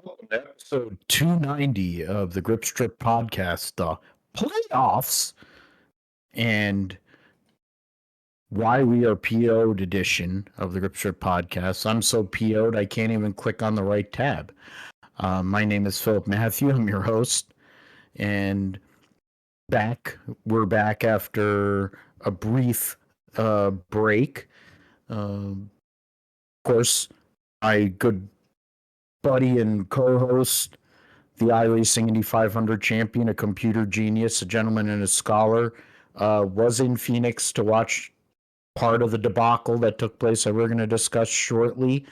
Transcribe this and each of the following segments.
Welcome to episode 290 of the Grip Strip podcast, the playoffs, and why we are PO'd edition of the Grip Strip podcast. I'm so PO'd I can't even click on the right tab. My name is Philip Matthew. I'm your host, and we're back after a brief break. Of course, my good buddy and co-host, the iRacing Indy 500 champion, a computer genius, a gentleman and a scholar, was in Phoenix to watch part of the debacle that took place that we're going to discuss shortly.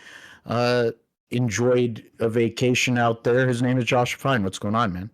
Uh, Enjoyed a vacation out there. His name is Josh Fine. What's going on, man?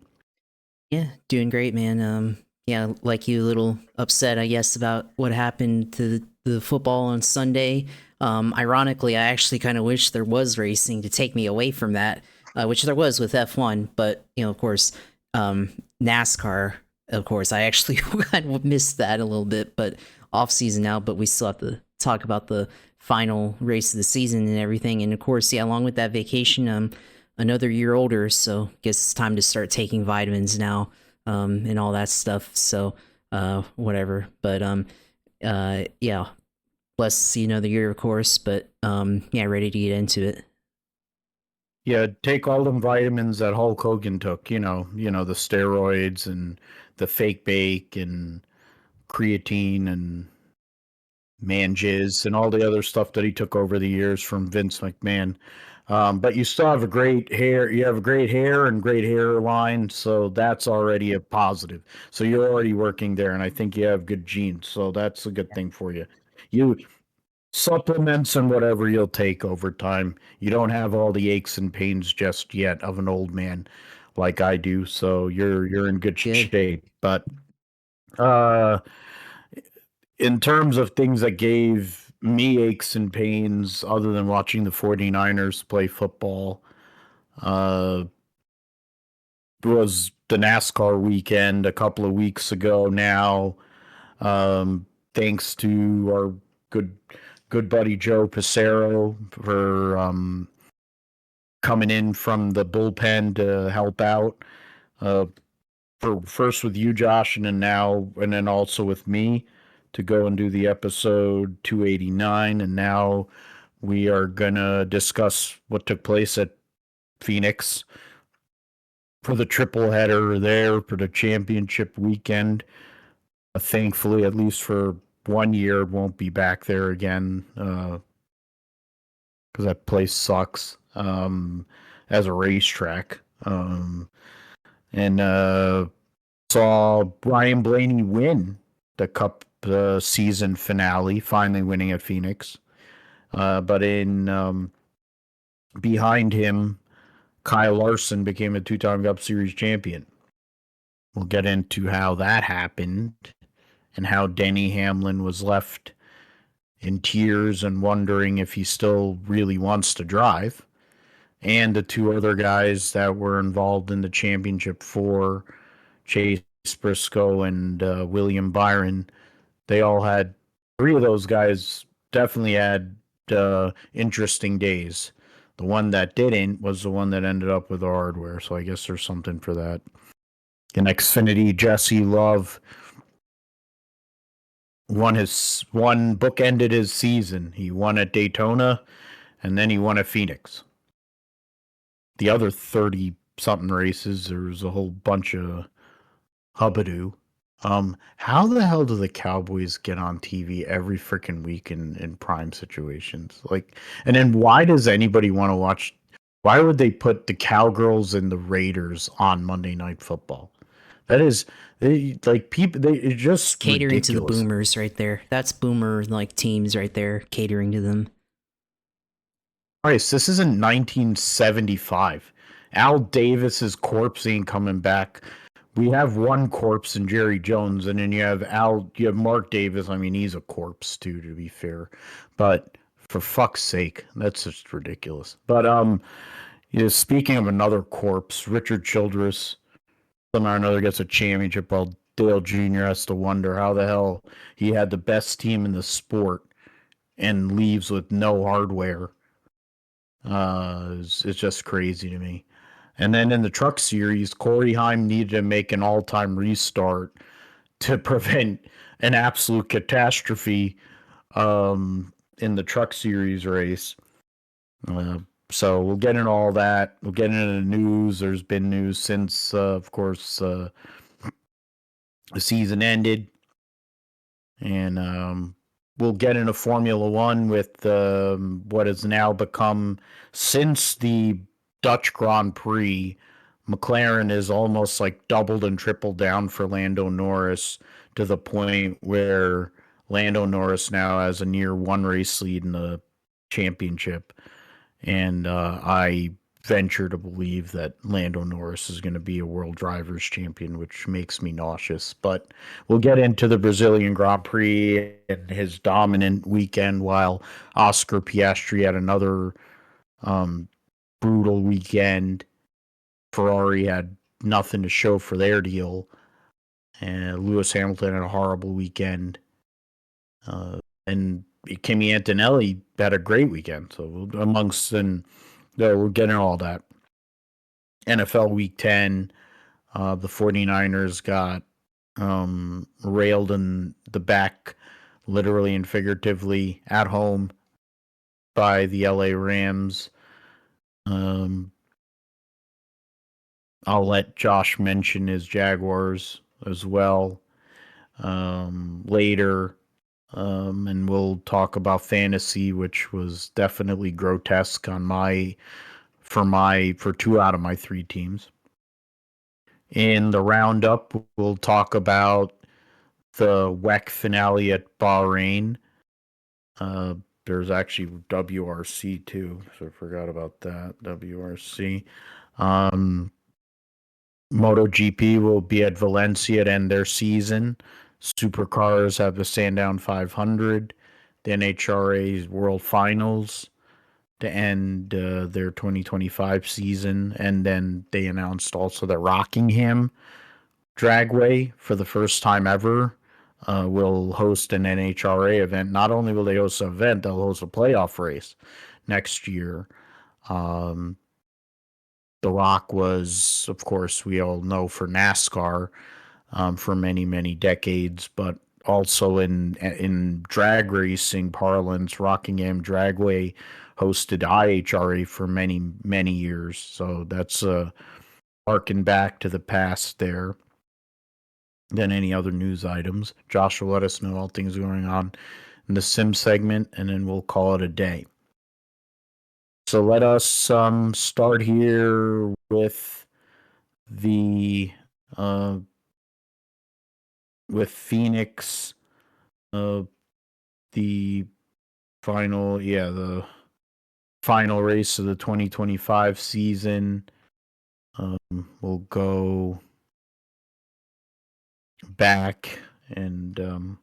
Yeah, doing great, man. Yeah, like you, a little upset, I guess, about what happened to the football on Sunday. Ironically, I actually kind of wish there was racing to take me away from that, which there was with F1. But of course, NASCAR. Of course, I actually kind of missed that a little bit, but off season now. But we still have to talk about the final race of the season and everything. And of course, yeah, along with that vacation, another year older, so guess it's time to start taking vitamins now, and all that stuff. So whatever. But yeah, blessed to see another year, of course. But yeah, ready to get into it. Yeah, take all them vitamins that Hulk Hogan took. The steroids and the fake bake and creatine and manjis and all the other stuff that he took over the years from Vince McMahon. But you still have a great hair. You have great hair and great hairline, so that's already a positive. So you're already working there, and I think you have good genes, so that's a good thing for you. You supplements and whatever you'll take over time. You don't have all the aches and pains just yet of an old man like I do, so you're in good Good. shape. But uh in terms of things that gave me aches and pains other than watching the 49ers play football, uh, was the NASCAR weekend a couple of weeks ago now. Thanks to our good good buddy Joe Passero for coming in from the bullpen to help out. Uh, for first with you, Josh, and then also with me to go and do the episode 289. And now we are gonna discuss what took place at Phoenix for the triple header there for the championship weekend. Thankfully, at least for 1 year, won't be back there again because that place sucks as a racetrack. And saw Brian Blaney win the Cup season finale, finally winning at Phoenix. But in behind him, Kyle Larson became a two-time Cup Series champion. We'll get into how that happened and how Denny Hamlin was left in tears and wondering if he still really wants to drive. And the two other guys that were involved in the championship for Chase Briscoe and William Byron, they all had three of those guys definitely had interesting days. The one that didn't was the one that ended up with the hardware, so I guess there's something for that. In Xfinity, Jesse Love one bookended his season. He won at Daytona, and then he won at Phoenix. The other 30 something races, there was a whole bunch of hubbadoo. How the hell do the Cowboys get on TV every freaking week in prime situations? Like, and then why does anybody want to watch? Why would they put the Cowgirls and the Raiders on Monday Night Football? That is, like people. It's just Catering to the ridiculous. boomers right there. That's boomer like teams right there, catering to them. Christ, this isn't 1975. Al Davis's corpse ain't coming back. We have one corpse in Jerry Jones, and then you have Mark Davis. I mean, he's a corpse too, to be fair. But for fuck's sake, that's just ridiculous. But speaking of another corpse, Richard Childress somehow or another gets a championship while Dale Jr. has to wonder how the hell he had the best team in the sport and leaves with no hardware. It's just crazy to me. And then in the Truck Series, Corey Heim needed to make an all-time restart to prevent an absolute catastrophe in the Truck Series race. So we'll get into all that. We'll get into the news. There's been news since, of course, the season ended. And we'll get into Formula One with what has now become, since the Dutch Grand Prix, McLaren is almost like doubled and tripled down for Lando Norris to the point where Lando Norris now has a near one race lead in the championship. And I venture to believe that Lando Norris is going to be a world drivers champion, which makes me nauseous. But we'll get into the Brazilian Grand Prix and his dominant weekend, while Oscar Piastri had another brutal weekend. Ferrari had nothing to show for their deal, and Lewis Hamilton had a horrible weekend. And Kimi Antonelli had a great weekend. So we're getting all that. NFL Week 10, the 49ers got railed in the back, literally and figuratively, at home by the LA Rams. I'll let Josh mention his Jaguars as well later. And we'll talk about fantasy, which was definitely grotesque on for 2 out of my 3 teams. In the roundup, we'll talk about the WEC finale at Bahrain. There's actually WRC too, so I forgot about that. WRC. MotoGP will be at Valencia to end their season. Supercars have the Sandown 500. The NHRA's World Finals to end their 2025 season. And then they announced also that Rockingham Dragway, for the first time ever, will host an NHRA event. Not only will they host an event, they'll host a playoff race next year. The Rock was, of course, we all know, for NASCAR for many, many decades, but also in drag racing parlance, Rockingham Dragway hosted IHRA for many, many years. So that's harking back to the past there than any other news items. Josh will let us know all things going on in the sim segment, and then we'll call it a day. So let us start here with the with Phoenix, the final race of the 2025 season. We'll go back and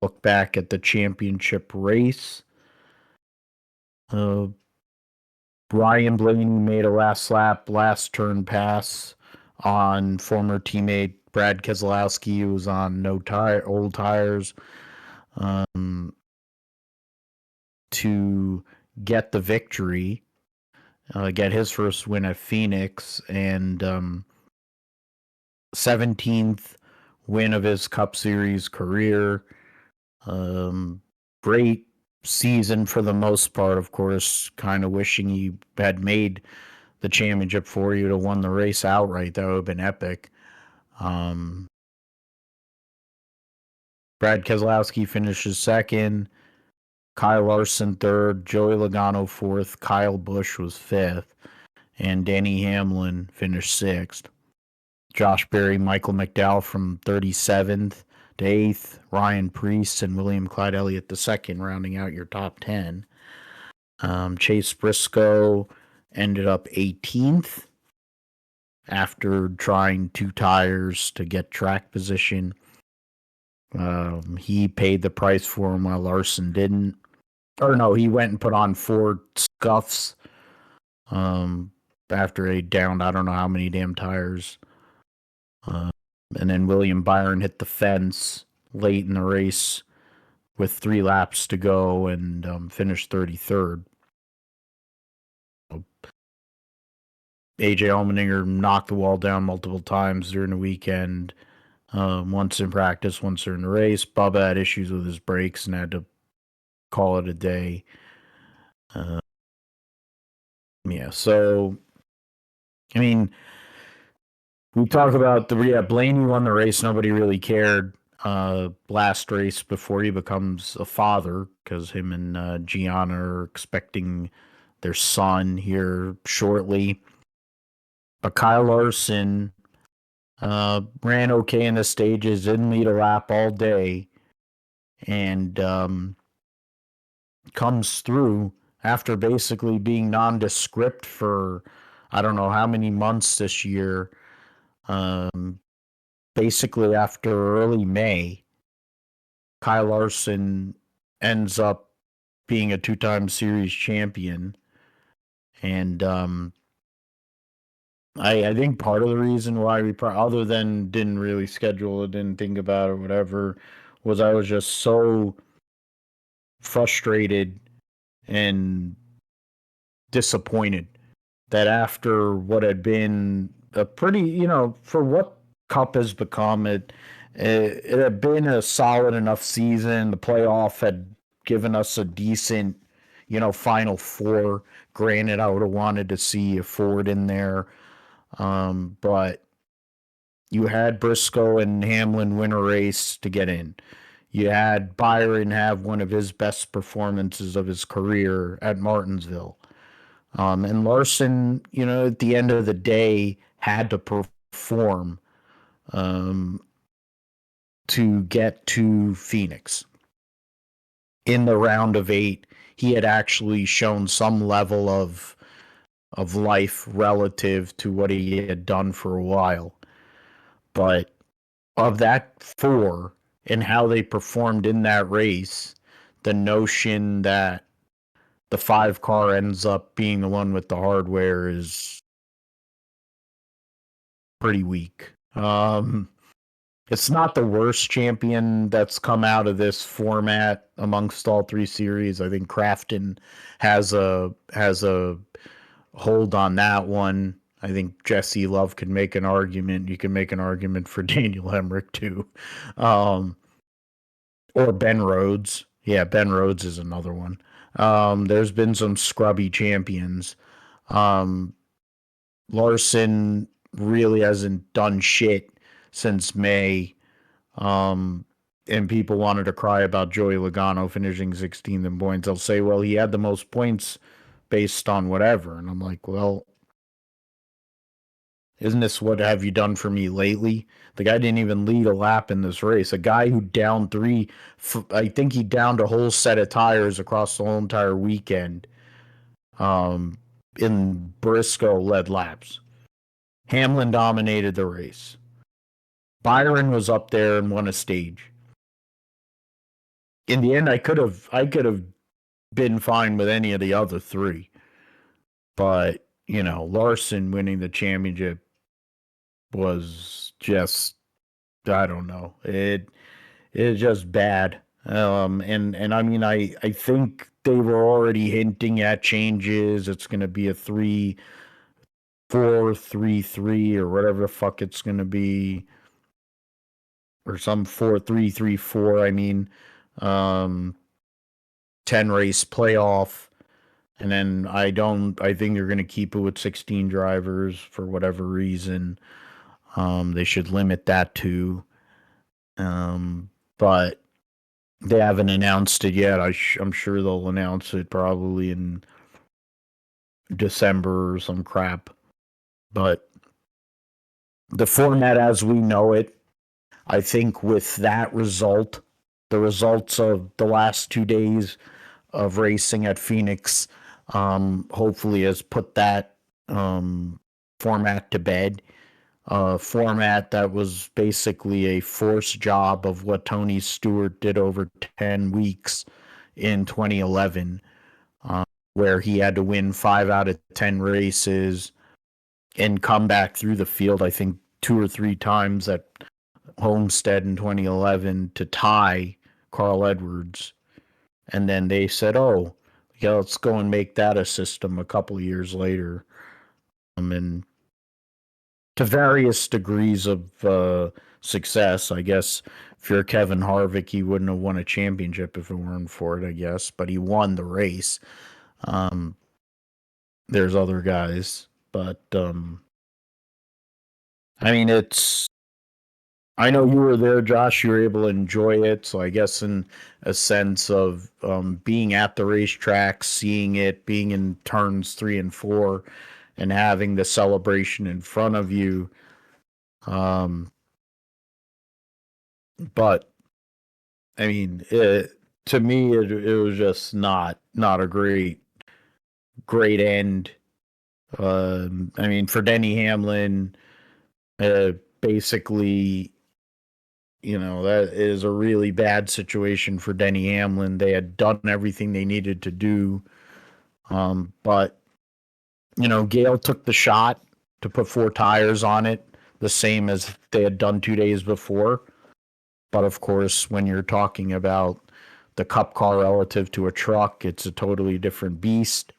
look back at the championship race. Ryan Blaney made a last turn pass on former teammate Brad Keselowski, who was on old tires, to get the victory, get his first win at Phoenix, and 17th win of his Cup Series career. Great season for the most part, of course. Kind of wishing he had made the championship for you to won the race outright. That would have been epic. Brad Keselowski finishes second. Kyle Larson third. Joey Logano fourth. Kyle Busch was fifth. And Denny Hamlin finished sixth. Josh Berry, Michael McDowell from 37th to 8th. Ryan Preece and William Clyde Elliott the second, rounding out your top 10. Chase Briscoe ended up 18th after trying 2 tires to get track position. He paid the price for him while Larson didn't. Or no, he went and put on 4 scuffs after he downed I don't know how many damn tires. And then William Byron hit the fence late in the race with 3 laps to go and finished 33rd. AJ Allmendinger knocked the wall down multiple times during the weekend. Once in practice, once during the race. Bubba had issues with his brakes and had to call it a day. Yeah, so I mean, we talk about Blaney won the race. Nobody really cared. Last race before he becomes a father, because him and Gianna are expecting their son here shortly. But Kyle Larson ran okay in the stages, didn't lead a lap all day, and comes through after basically being nondescript for I don't know how many months this year. Basically, after early May, Kyle Larson ends up being a two-time series champion. And I think part of the reason why other than didn't really schedule it, didn't think about it, whatever, was I was just so frustrated and disappointed that after what had been a pretty, for what Cup has become, it had been a solid enough season. The playoff had given us a decent, Final Four. Granted, I would have wanted to see a Ford in there, but you had Briscoe and Hamlin win a race to get in. You had Byron have one of his best performances of his career at Martinsville. And Larson, at the end of the day, had to perform to get to Phoenix. In the round of 8, he had actually shown some level of life relative to what he had done for a while. But of that 4 and how they performed in that race, the notion that the 5 car ends up being the one with the hardware is pretty weak. It's not the worst champion that's come out of this format amongst all 3 series. I think Crafton has a hold on that one. I think Jesse Love can make an argument. You can make an argument for Daniel Hemrick too. Or Ben Rhodes. Yeah, Ben Rhodes is another one. There's been some scrubby champions. Larson really hasn't done shit since May. And people wanted to cry about Joey Logano finishing 16th in points. They'll say, well, he had the most points based on whatever. And I'm like, well, isn't this what have you done for me lately? The guy didn't even lead a lap in this race. A guy who downed 3, I think he downed a whole set of tires across the whole entire weekend. In Briscoe led laps. Hamlin dominated the race. Byron was up there and won a stage. In the end, I could have been fine with any of the other 3. But, Larson winning the championship was just, I don't know. It is just bad. And I mean, I think they were already hinting at changes. It's going to be a 3-4-3-3 or whatever the fuck it's going to be, or some 4-3-3-4. I mean, 10 race playoff. And then I think they're going to keep it with 16 drivers for whatever reason. They should limit that too. But they haven't announced it yet. I'm sure they'll announce it probably in December or some crap. But the format as we know it, I think with that result, the results of the last 2 days of racing at Phoenix, hopefully has put that format to bed. Format that was basically a forced job of what Tony Stewart did over 10 weeks in 2011, where he had to win 5 out of 10 races and come back through the field, I think 2 or 3 times at Homestead in 2011 to tie Carl Edwards. And then they said, oh, yeah, let's go and make that a system a couple of years later. and to various degrees of success. I guess if you're Kevin Harvick, he wouldn't have won a championship if it weren't for it, I guess. But he won the race. Um, there's other guys, but I mean, it's. I know you were there, Josh. You were able to enjoy it, so I guess in a sense of being at the racetrack, seeing it, being in turns 3 and 4, and having the celebration in front of you. Um, but I mean, to me, it was just not a great end. I mean, for Denny Hamlin, uh, basically, that is a really bad situation for Denny Hamlin. They had done everything they needed to do, but Gale took the shot to put 4 tires on it, the same as they had done 2 days before. But of course, when you're talking about the Cup car relative to a truck, it's a totally different beast.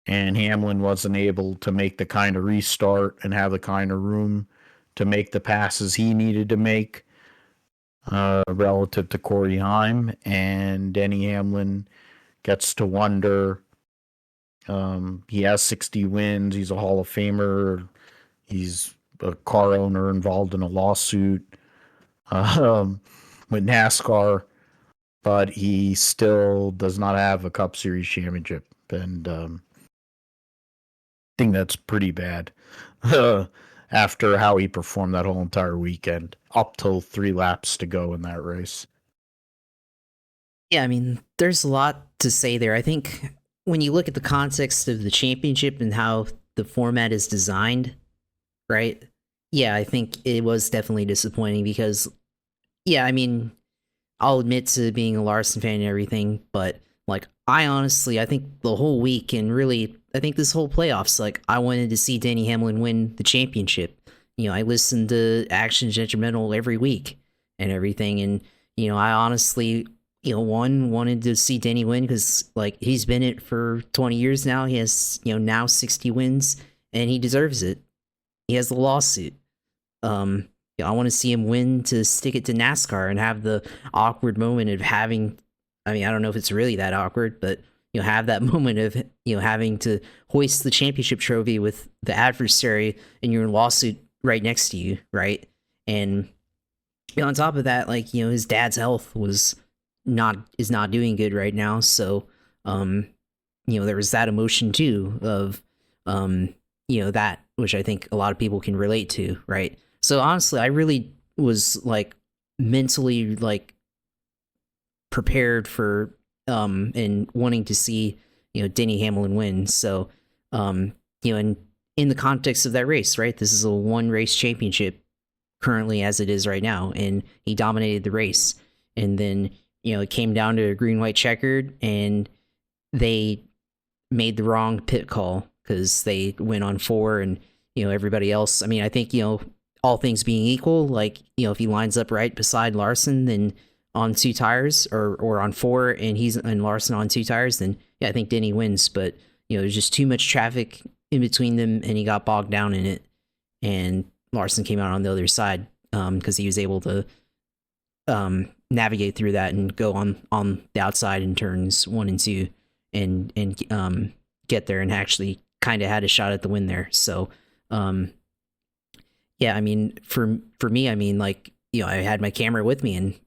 And Hamlin wasn't able to make the kind of restart and have the kind of room to make the passes he needed to make relative to Corey Heim. And Denny Hamlin gets to wonder. He has 60 wins. He's a Hall of Famer. He's a car owner involved in a lawsuit with NASCAR, but he still does not have a Cup Series championship. And I think that's pretty bad after how he performed that whole entire weekend, up till 3 laps to go in that race. Yeah, I mean, there's a lot to say there. I think when you look at the context of the championship and how the format is designed, right? Yeah, I think it was definitely disappointing because, yeah, I mean, I'll admit to being a Larson fan and everything, but like, I think the whole week and really, I think this whole playoffs, like, I wanted to see Denny Hamlin win the championship. I listened to Action Judgmental every week and everything, and I honestly, wanted to see Denny win because like he's been it for 20 years now. He has now 60 wins, and he deserves it. He has the lawsuit. I want to see him win to stick it to NASCAR and have the awkward moment of having. I mean, I don't know if it's really that awkward, but have that moment of having to hoist the championship trophy with the adversary in your lawsuit right next to you, right? And on top of that, like his dad's health is not doing good right now, so there was that emotion too of that, which I think a lot of people can relate to, right? So honestly, I really was like mentally like prepared for and wanting to see Denny Hamlin win. So and in the context of that race, right? This is a 1-race championship currently as it is right now, and he dominated the race. And then it came down to a green-white checkered, and they made the wrong pit call because they went on 4, and everybody else. I mean, I think all things being equal, like if he lines up right beside Larson, then on 2 tires or on 4, and Larson on 2 tires, then yeah, I think Denny wins. But there's just too much traffic in between them, and he got bogged down in it, and Larson came out on the other side because he was able to navigate through that and go on the outside in turns 1 and 2 and get there, and actually kind of had a shot at the win there. So yeah, I mean, for me, I mean, like I had my camera with me, and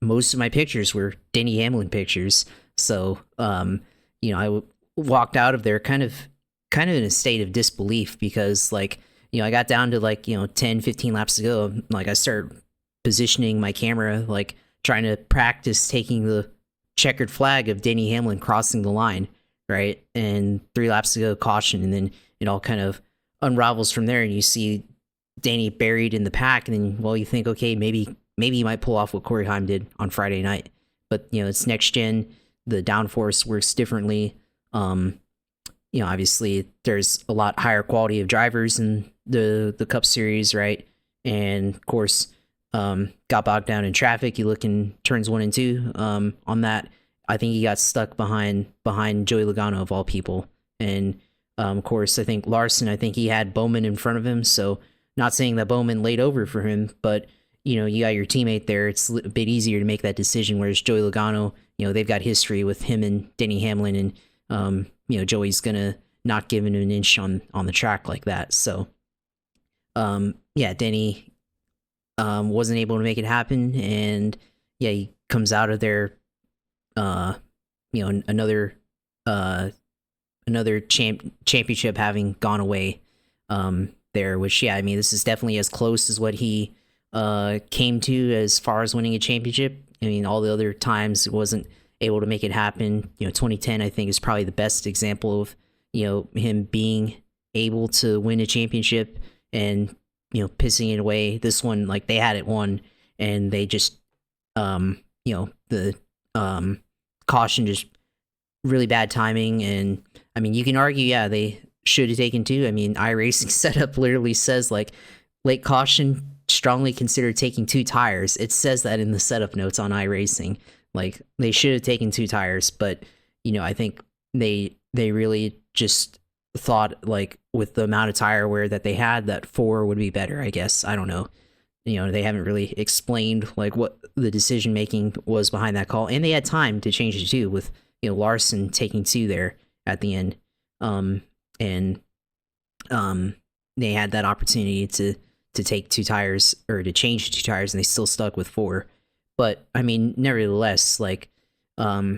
most of my pictures were Denny Hamlin pictures. So I walked out of there kind of in a state of disbelief because like I got down to like 10 15 laps to go, like I started positioning my camera, like trying to practice taking the checkered flag of Denny Hamlin crossing the line, right? And 3 laps to go, caution, and then it all kind of unravels from there, and you see Danny buried in the pack, and then you think, okay, maybe he might pull off what Corey Heim did on Friday night. But it's next gen, the downforce works differently. Obviously there's a lot higher quality of drivers in the Cup Series, right? And of course, got bogged down in traffic. You look in turns 1 and 2 on that. I think he got stuck behind Joey Logano of all people, and Of course, I think Larson, I think he had Bowman in front of him, so not saying that Bowman laid over for him, but you got your teammate there. It's a bit easier to make that decision. Whereas Joey Logano, they've got history with him and Denny Hamlin, and Joey's gonna not give him an inch on the track like that. So, Denny wasn't able to make it happen, and he comes out of there, another championship having gone away there, which this is definitely as close as what he came to as far as winning a championship. All the other times it wasn't able to make it happen. 2010 I think is probably the best example of him being able to win a championship and pissing it away. This one, like, they had it won and they just the caution, just really bad timing. And you can argue they should have taken two. iRacing setup literally says, like, late caution, strongly consider taking two tires. It says that in the setup notes on iRacing. Like, they should have taken two tires, but I think they really just thought, like, with the amount of tire wear that they had, that four would be better, I guess. I don't know. They haven't really explained, like, what the decision making was behind that call, and they had time to change it too, with Larson taking two there at the end, and they had that opportunity to take two tires, or to change two tires, and they still stuck with four. But nevertheless, like, they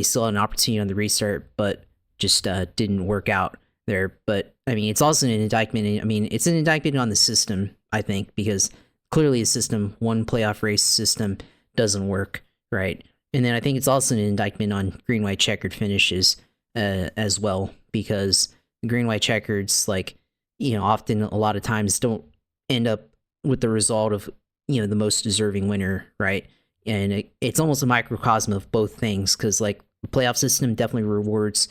still had an opportunity on the restart, but just didn't work out there. But it's also an indictment. It's an indictment on the system, I think, because clearly the system, one playoff race system, doesn't work, right? And then I think it's also an indictment on green white checkered finishes as well, because the green white checkers, like, often a lot of times don't end up with the result of the most deserving winner, right? And it's almost a microcosm of both things, because, like, the playoff system definitely rewards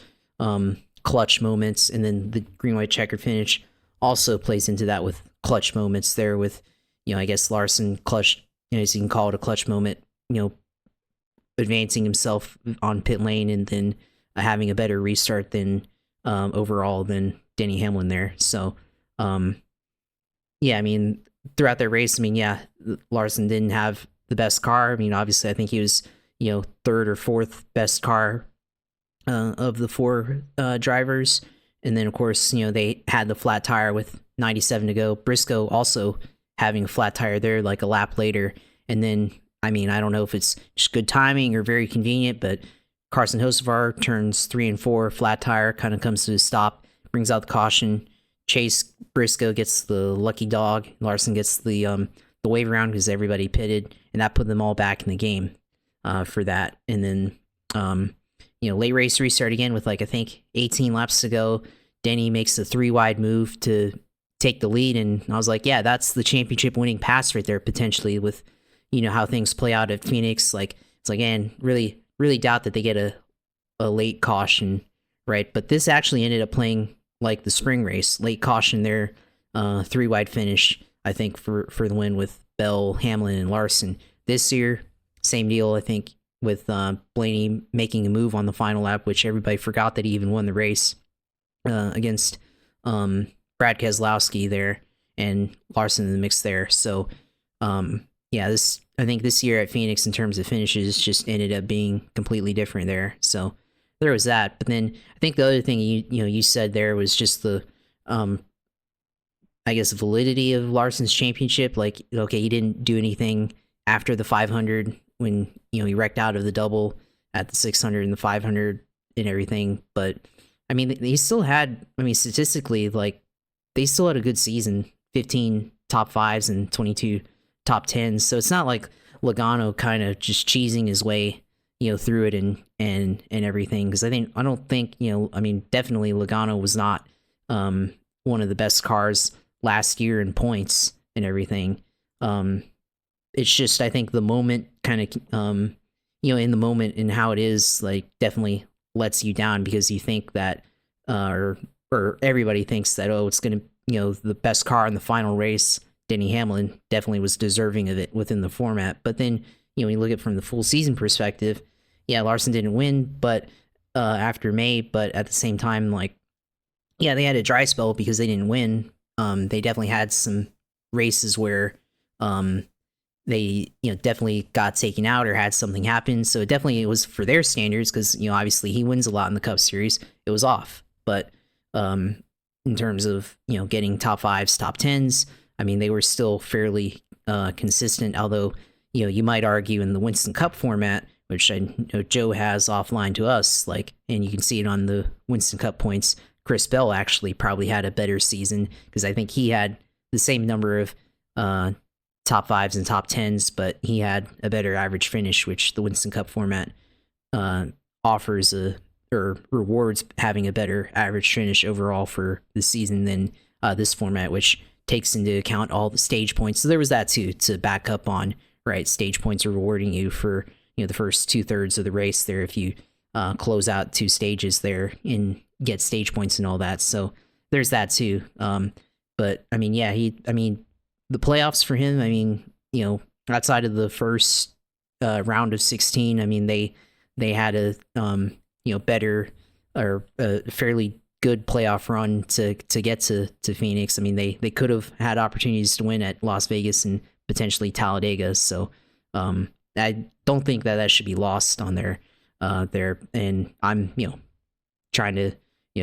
clutch moments, and then the green white checkered finish also plays into that with clutch moments there, with I guess Larson clutch, as you can call it, a clutch moment, advancing himself on pit lane, and then having a better restart than overall than Denny Hamlin there. So throughout their race, Larson didn't have the best car. Obviously I think he was third or fourth best car of the four drivers. And then, of course, they had the flat tire with 97 to go. Briscoe also having a flat tire there, like a lap later. And then, I don't know if it's just good timing or very convenient, but Carson Hocevar turns 3 and 4, flat tire, kind of comes to a stop, brings out the caution. Chase Briscoe gets the lucky dog. Larson gets the wave around because everybody pitted, and that put them all back in the game for that. And then, late race restart again with, like, I think 18 laps to go. Denny makes the 3 wide move to take the lead, and I was like, yeah, that's the championship winning pass right there, potentially, with how things play out at Phoenix. Like, it's like, and really doubt that they get a late caution, right? But this actually ended up playing like the spring race, late caution there, 3 wide finish, I think, for the win with Bell, Hamlin, and Larson. This year, same deal, I think, with Blaney making a move on the final lap, which everybody forgot that he even won the race against Brad Keselowski there, and Larson in the mix there. So, I think this year at Phoenix, in terms of finishes, just ended up being completely different there. So there was that. But then I think the other thing you said there was just the I guess validity of Larson's championship. Like, okay, he didn't do anything after the 500 when he wrecked out of the double at the 600 and the 500 and everything. But he still had, statistically, like, they still had a good season, 15 top 5s and 22 top 10s. So it's not like Logano kind of just cheesing his way through it and everything, because I don't think definitely Logano was not one of the best cars last year in points and everything. It's just, I think the moment kind of in the moment and how it is, like, definitely lets you down, because you think that or everybody thinks that, it's gonna the best car in the final race, Denny Hamlin, definitely was deserving of it within the format. But then when you look at it from the full season perspective, Larson didn't win, but after May, but at the same time, like, yeah, they had a dry spell because they didn't win. They definitely had some races where um, they definitely got taken out or had something happen. So definitely it was for their standards because obviously he wins a lot in the Cup Series. It was off, but in terms of getting top fives, top tens, I mean they were still fairly consistent. Although you might argue in the Winston Cup format, which I know Joe has offline to us, like, and you can see it on the Winston Cup points. Chris Bell actually probably had a better season because I think he had the same number of top fives and top tens, but he had a better average finish, which the Winston Cup format offers or rewards having a better average finish overall for the season than this format, which takes into account all the stage points. So there was that too to back up on, right? Stage points are rewarding you for the first 2/3 of the race there if you close out 2 stages there and get stage points and all that. So there's that too. But I mean, yeah, the playoffs for him, I mean, outside of the first round of 16, I mean, they had a better or a fairly good playoff run to get to Phoenix. I mean, they could have had opportunities to win at Las Vegas and potentially Talladega. So I don't think that should be lost on there. And I'm trying to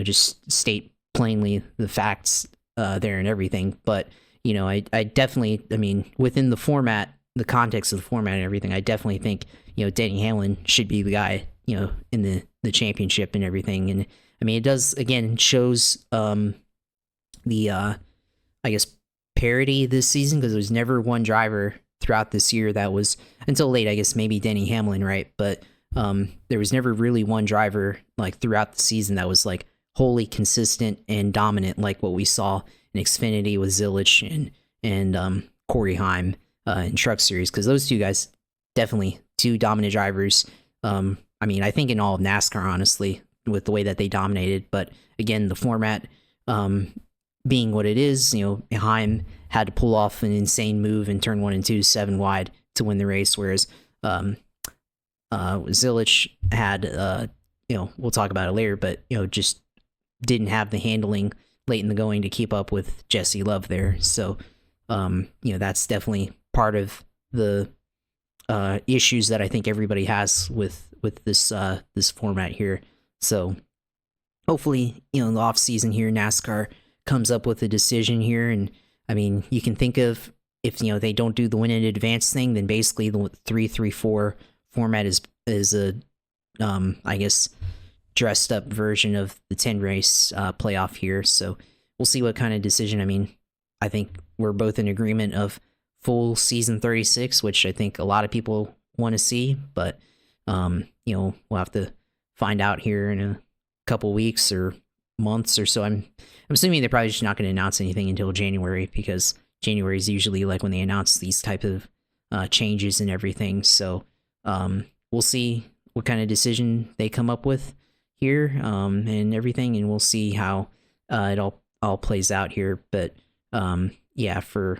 just state plainly the facts there and everything. But I definitely, I mean, within the format, the context of the format and everything, I definitely think Denny Hamlin should be the guy in the championship and everything. And I mean, it does again shows the I guess parity this season because there was never one driver throughout this year that was until late. I guess maybe Denny Hamlin, right? But there was never really one driver like throughout the season that was like wholly consistent and dominant like what we saw in Xfinity with Zilisch and Corey Heim in Truck Series, because those two guys definitely two dominant drivers. I mean, I think in all of NASCAR, honestly, with the way that they dominated. But again, the format being what it is, Heim had to pull off an insane move in turn 1 and 2, 7 wide to win the race, whereas Zilisch had, we'll talk about it later, but just didn't have the handling late in the going to keep up with Jesse Love there. So, that's definitely part of the issues that I think everybody has with this format here. So hopefully, in the off season here, NASCAR comes up with a decision here. And I mean, you can think of if they don't do the win in advance thing, then basically the 3-3-4 format is a I guess dressed up version of the 10 race playoff here. So we'll see what kind of decision. I mean, I think we're both in agreement of full season 36, which I think a lot of people want to see, but we'll have to find out here in a couple weeks or months or so. I'm assuming they're probably just not going to announce anything until January, because January is usually like when they announce these type of changes and everything. So we'll see what kind of decision they come up with here and everything, and we'll see how it all plays out here. But yeah, for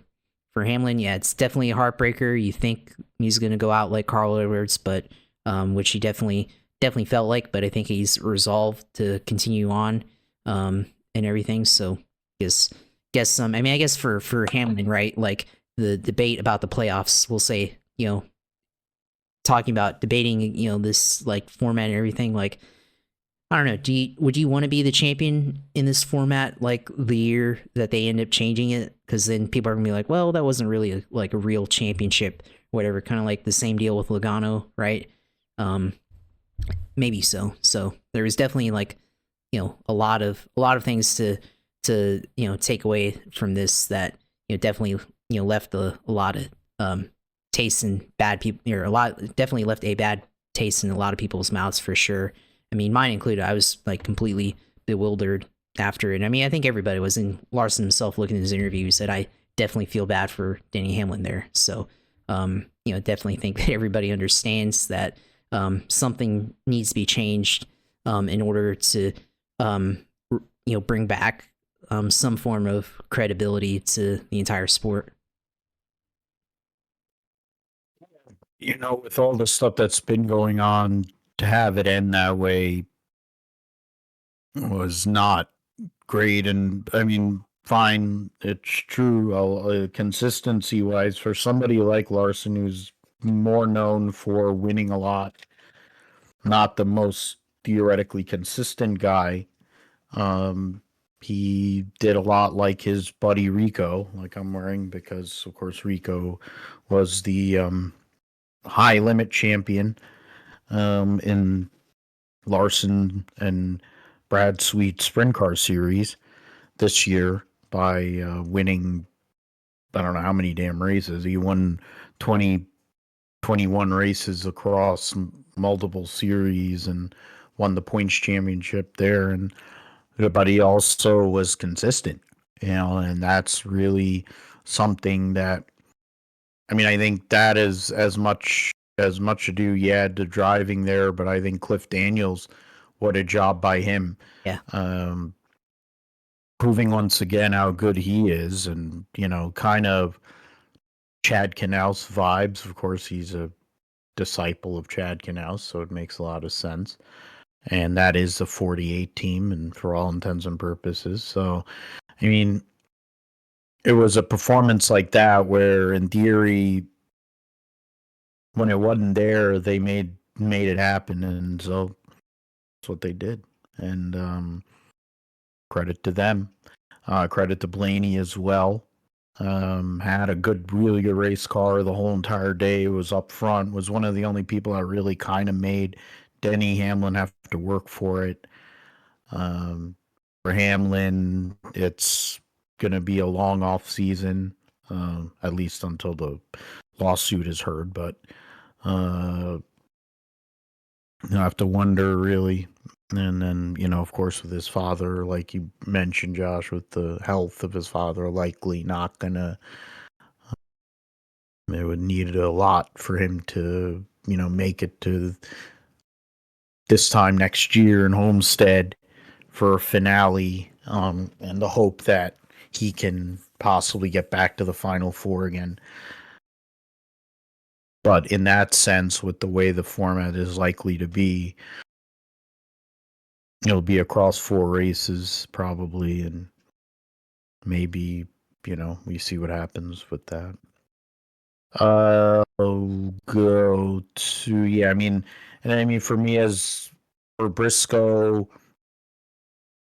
Hamlin, yeah, it's definitely a heartbreaker. You think he's going to go out like Carl Edwards, but which he definitely felt like, but I think he's resolved to continue on and everything. So guess some. I mean, I guess for Hamlin, right? Like the debate about the playoffs, we'll say, talking about debating, this like format and everything. Like, I don't know. Would you want to be the champion in this format, like the year that they end up changing it? Because then people are gonna be like, well, that wasn't really a real championship, whatever. Kind of like the same deal with Logano, right? Maybe so. So there was definitely like, a lot of things to take away from this that definitely left a lot of taste in bad people, or definitely left a bad taste in a lot of people's mouths for sure. I mean, mine included. I was like completely bewildered after it. I mean, I think everybody was. In Larson himself, looking at his interview, he said, "I definitely feel bad for Denny Hamlin there." So, definitely think that everybody understands that something needs to be changed in order to, bring back some form of credibility to the entire sport. With all the stuff that's been going on, to have it end that way was not great. And I mean, fine, it's true. Consistency wise, for somebody like Larson, who's more known for winning a lot, not the most theoretically consistent guy. Um, he did a lot like his buddy Rico, like I'm wearing, because of course Rico was the high limit champion in Larson and Brad Sweet Sprint Car Series this year by winning, I don't know how many damn races. He won 20, 21 races across multiple series and won the points championship there. But he also was consistent, and that's really something that, I mean, I think that is as much ado, yeah, to driving there, but I think Cliff Daniels, what a job by him. Yeah. Um, Proving once again how good he is, and kind of Chad Knaus vibes. Of course, he's a disciple of Chad Knaus, so it makes a lot of sense. And that is the 48 team, and for all intents and purposes. So, I mean, it was a performance like that where, in theory, when it wasn't there, they made it happen, and so that's what they did. And credit to them. Credit to Blaney as well. Had a really good race car the whole entire day. Was up front. Was one of the only people that really kind of made Denny Hamlin have to work for it. For Hamlin, it's going to be a long off season, at least until the lawsuit is heard. But I have to wonder, really. And then, of course, with his father, like you mentioned, Josh, with the health of his father, likely not going to. It would need a lot for him to, make it to this time next year in Homestead for a finale, and the hope that he can possibly get back to the Final Four again. But in that sense, with the way the format is likely to be, it'll be across 4 races probably, and maybe, we see what happens with that. I'll go to, yeah, I mean, for me, as for Briscoe,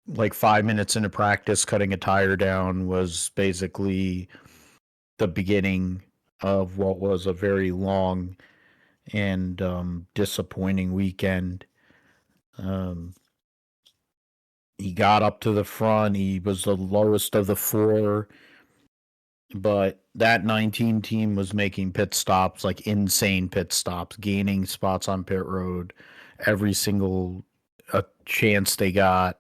like 5 minutes into practice, cutting a tire down was basically the beginning of what was a very long and disappointing weekend. Um, he got up to the front. He was the lowest of the 4, but that 19 team was making pit stops, like insane pit stops, gaining spots on pit road every single chance they got.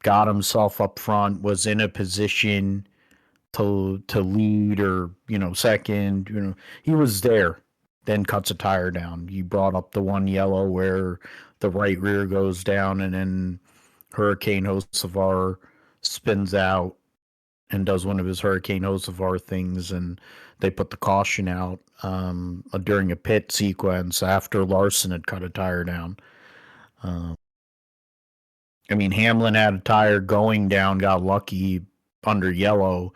Got himself up front, was in a position to lead or second. He was there. Then cuts a tire down. You brought up the one yellow where the right rear goes down, and then Hurricane Hocevar spins out and does one of his Hurricane Hocevar things, and they put the caution out during a pit sequence after Larson had cut a tire down. Hamlin had a tire going down, got lucky under yellow.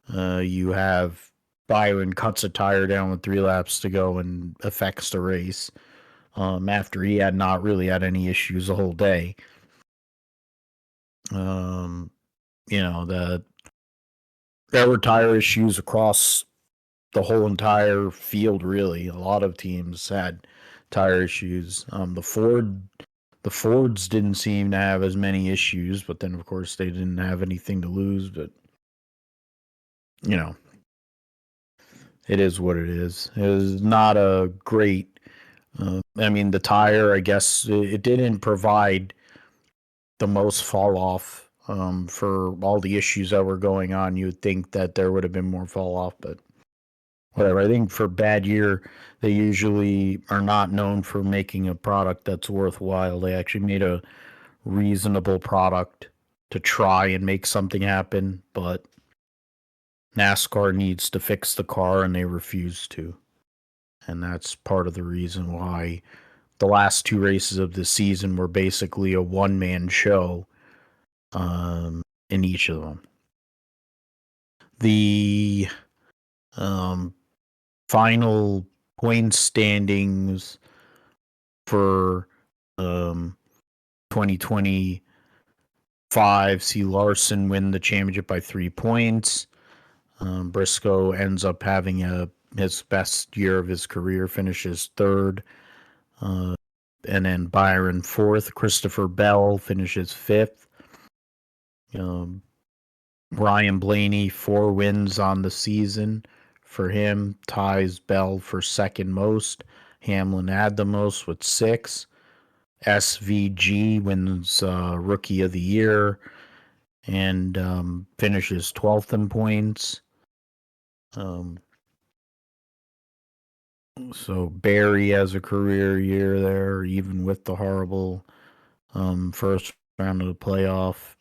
You have Byron cuts a tire down with 3 laps to go and affects the race after he had not really had any issues the whole day. There were tire issues across the whole entire field, really. A lot of teams had tire issues. The Fords didn't seem to have as many issues, but then, of course, they didn't have anything to lose. But, it is what it is. It was not a great. The tire, I guess, it didn't provide the most fall off for all the issues that were going on. You would think that there would have been more fall off, but whatever. I think for bad year, they usually are not known for making a product that's worthwhile. They actually made a reasonable product to try and make something happen, but NASCAR needs to fix the car and they refuse to. And that's part of the reason why the last two races of the season were basically a one-man show in each of them. The final point standings for 2025 see Larson win the championship by 3 points. Briscoe ends up having his best year of his career, finishes third. And then Byron fourth. Christopher Bell finishes fifth. Ryan Blaney, 4 wins on the season for him, ties Bell for second most. Hamlin had the most with 6. SVG wins Rookie of the Year and finishes 12th in points. So Barry has a career year there, even with the horrible first round of the playoff.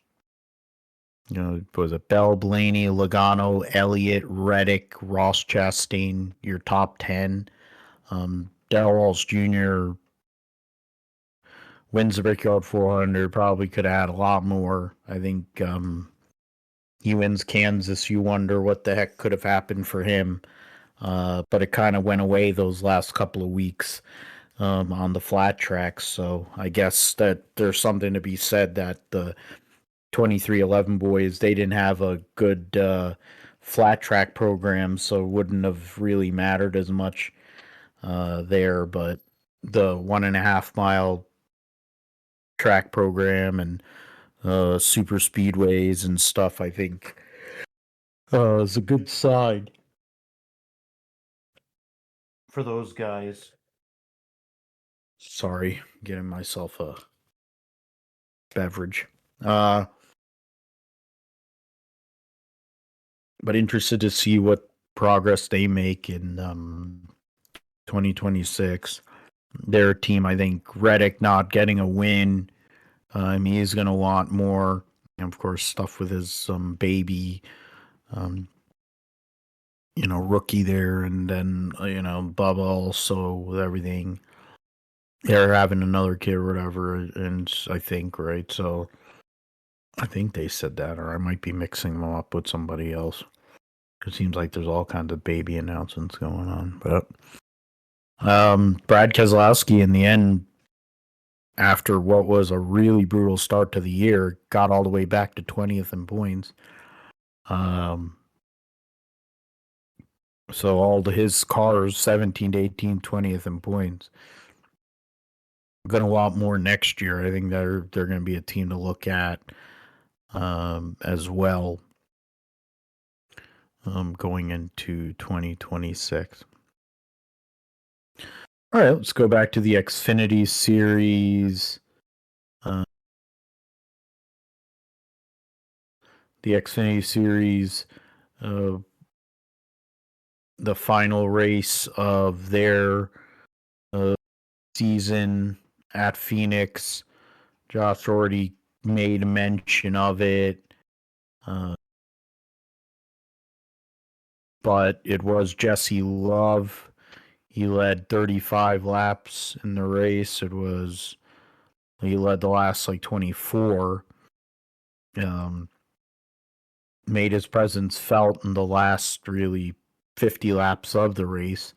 Was it Bell, Blaney, Logano, Elliott, Reddick, Ross Chastain, your top 10. Darrell Walsh Jr. wins the Brickyard 400, probably could add a lot more. I think he wins Kansas. You wonder what the heck could have happened for him. But it kind of went away those last couple of weeks on the flat tracks. So I guess that there's something to be said that the 2311 boys, they didn't have a good flat track program, so it wouldn't have really mattered as much there. But the 1.5 mile track program and super speedways and stuff, I think is a good sign for those guys. Sorry, getting myself a beverage. But interested to see what progress they make in 2026. Their team, I think, Reddick not getting a win. He's going to want more. And of course, stuff with his baby, rookie there. And then, Bubba also with everything. They're having another kid or whatever. And I think, right? So I think they said that, or I might be mixing them up with somebody else. It seems like there's all kinds of baby announcements going on. But Brad Keselowski, in the end, after what was a really brutal start to the year, got all the way back to 20th in points. So all his cars, 17 to 18, 20th in points. Going to want more next year. I think they're going to be a team to look at as well going into 2026. All right, let's go back to the Xfinity Series. The Xfinity Series, the final race of their season at Phoenix. Josh already made mention of it. But it was Jesse Love. He led 35 laps in the race. He led the last 24. Made his presence felt in the last really 50 laps of the race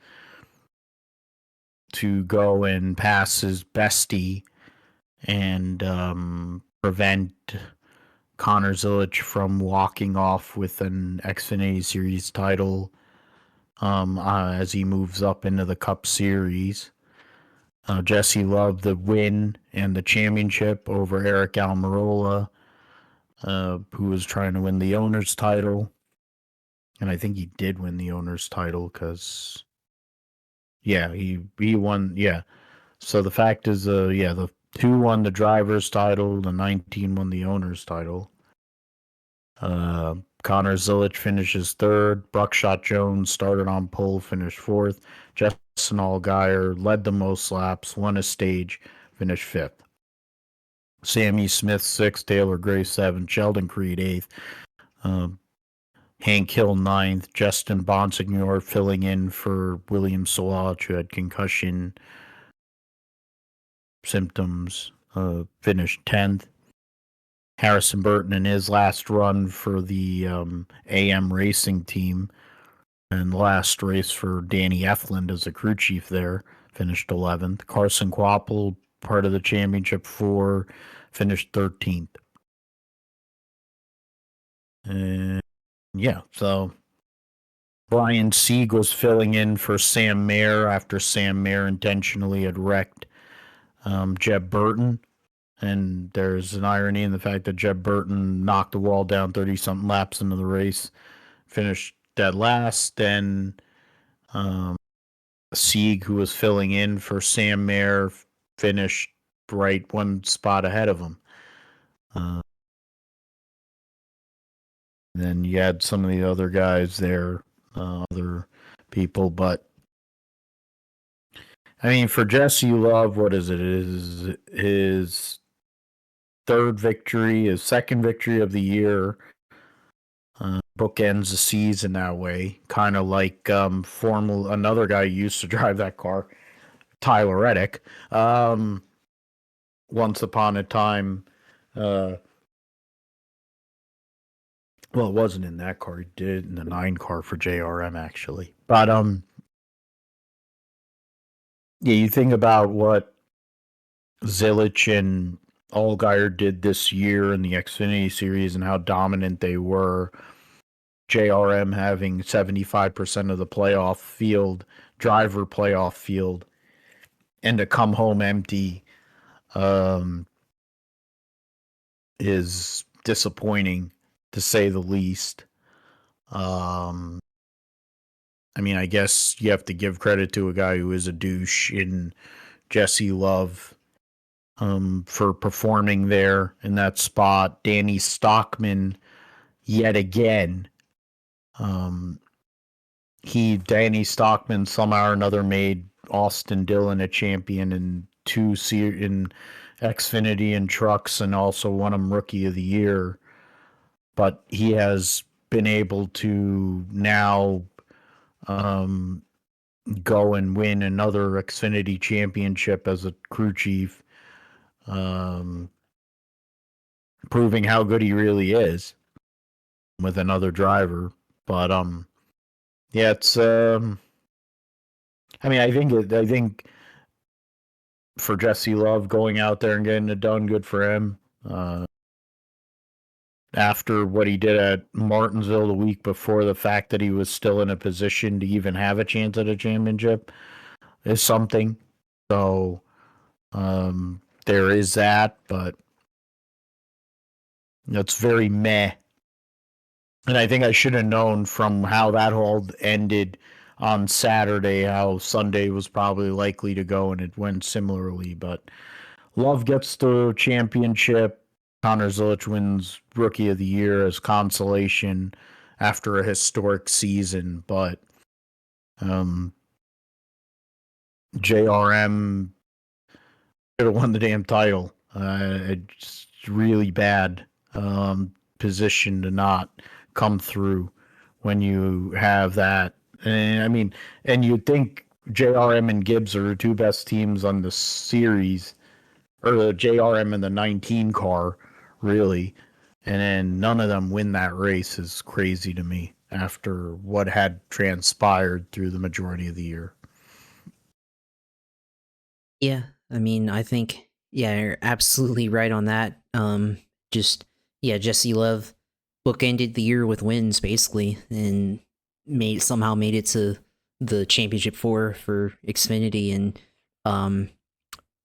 to go and pass his bestie and prevent Connor Zilisch from walking off with an Xfinity Series title as he moves up into the Cup Series. Jesse Love the win and the championship over Eric Almirola, who was trying to win the owner's title. And I think he did win the owner's title because, he won. Yeah. So the fact is, the 2 won the driver's title, the 19 won the owner's title. Connor Zilisch finishes third. Buckshot Jones started on pole, finished fourth. Justin Allgaier led the most laps, won a stage, finished fifth. Sammy Smith sixth, Taylor Gray seventh, Sheldon Creed eighth, Hank Hill ninth, Justin Bonsignor filling in for William Solage, who had concussion symptoms, finished 10th. Harrison Burton in his last run for the AM racing team and the last race for Danny Eflin as a crew chief there, finished 11th. Carson Quapple, part of the championship 4, finished 13th. And yeah, so Brian Sieg was filling in for Sam Mayer after Sam Mayer intentionally had wrecked Jeb Burton. And there's an irony in the fact that Jeb Burton knocked the wall down 30-something laps into the race, finished dead last. Then Sieg, who was filling in for Sam Mayer, finished right one spot ahead of him. Then you had some of the other guys there, other people, but I mean, for Jesse Love, what is it? Is his third victory, his second victory of the year. Bookends the season that way, kind of like another guy who used to drive that car, Tyler Reddick. Once upon a time, well, it wasn't in that car. He did it in the 9 car for JRM actually. But yeah, you think about what Zilisch and Allgaier did this year in the Xfinity series and how dominant they were. JRM having 75% of the playoff field, driver playoff field, and to come home empty is disappointing, to say the least. I mean, I guess you have to give credit to a guy who is a douche in Jesse Love for performing there in that spot. Danny Stockman, yet again. Danny Stockman somehow or another made Austin Dillon a champion in in Xfinity and Trucks, and also won him Rookie of the Year. But he has been able to now go and win another Xfinity championship as a crew chief, proving how good he really is with another driver. But yeah, it's I mean, I think for Jesse Love going out there and getting it done, good for him. After what he did at Martinsville the week before, the fact that he was still in a position to even have a chance at a championship is something. So there is that, but it's very meh. And I think I should have known from how that all ended on Saturday how Sunday was probably likely to go, and it went similarly. But Love gets the championship. Connor Zilisch wins Rookie of the Year as consolation after a historic season. But JRM should have won the damn title. It's really bad position to not come through when you have that. And I mean, and you'd think JRM and Gibbs are the two best teams on the series, or the JRM and the 19 car, really. And then none of them win that race is crazy to me after what had transpired through the majority of the year. Yeah, I mean, I think, yeah, you're absolutely right on that. Jesse Love bookended the year with wins basically, and somehow made it to the championship for Xfinity, and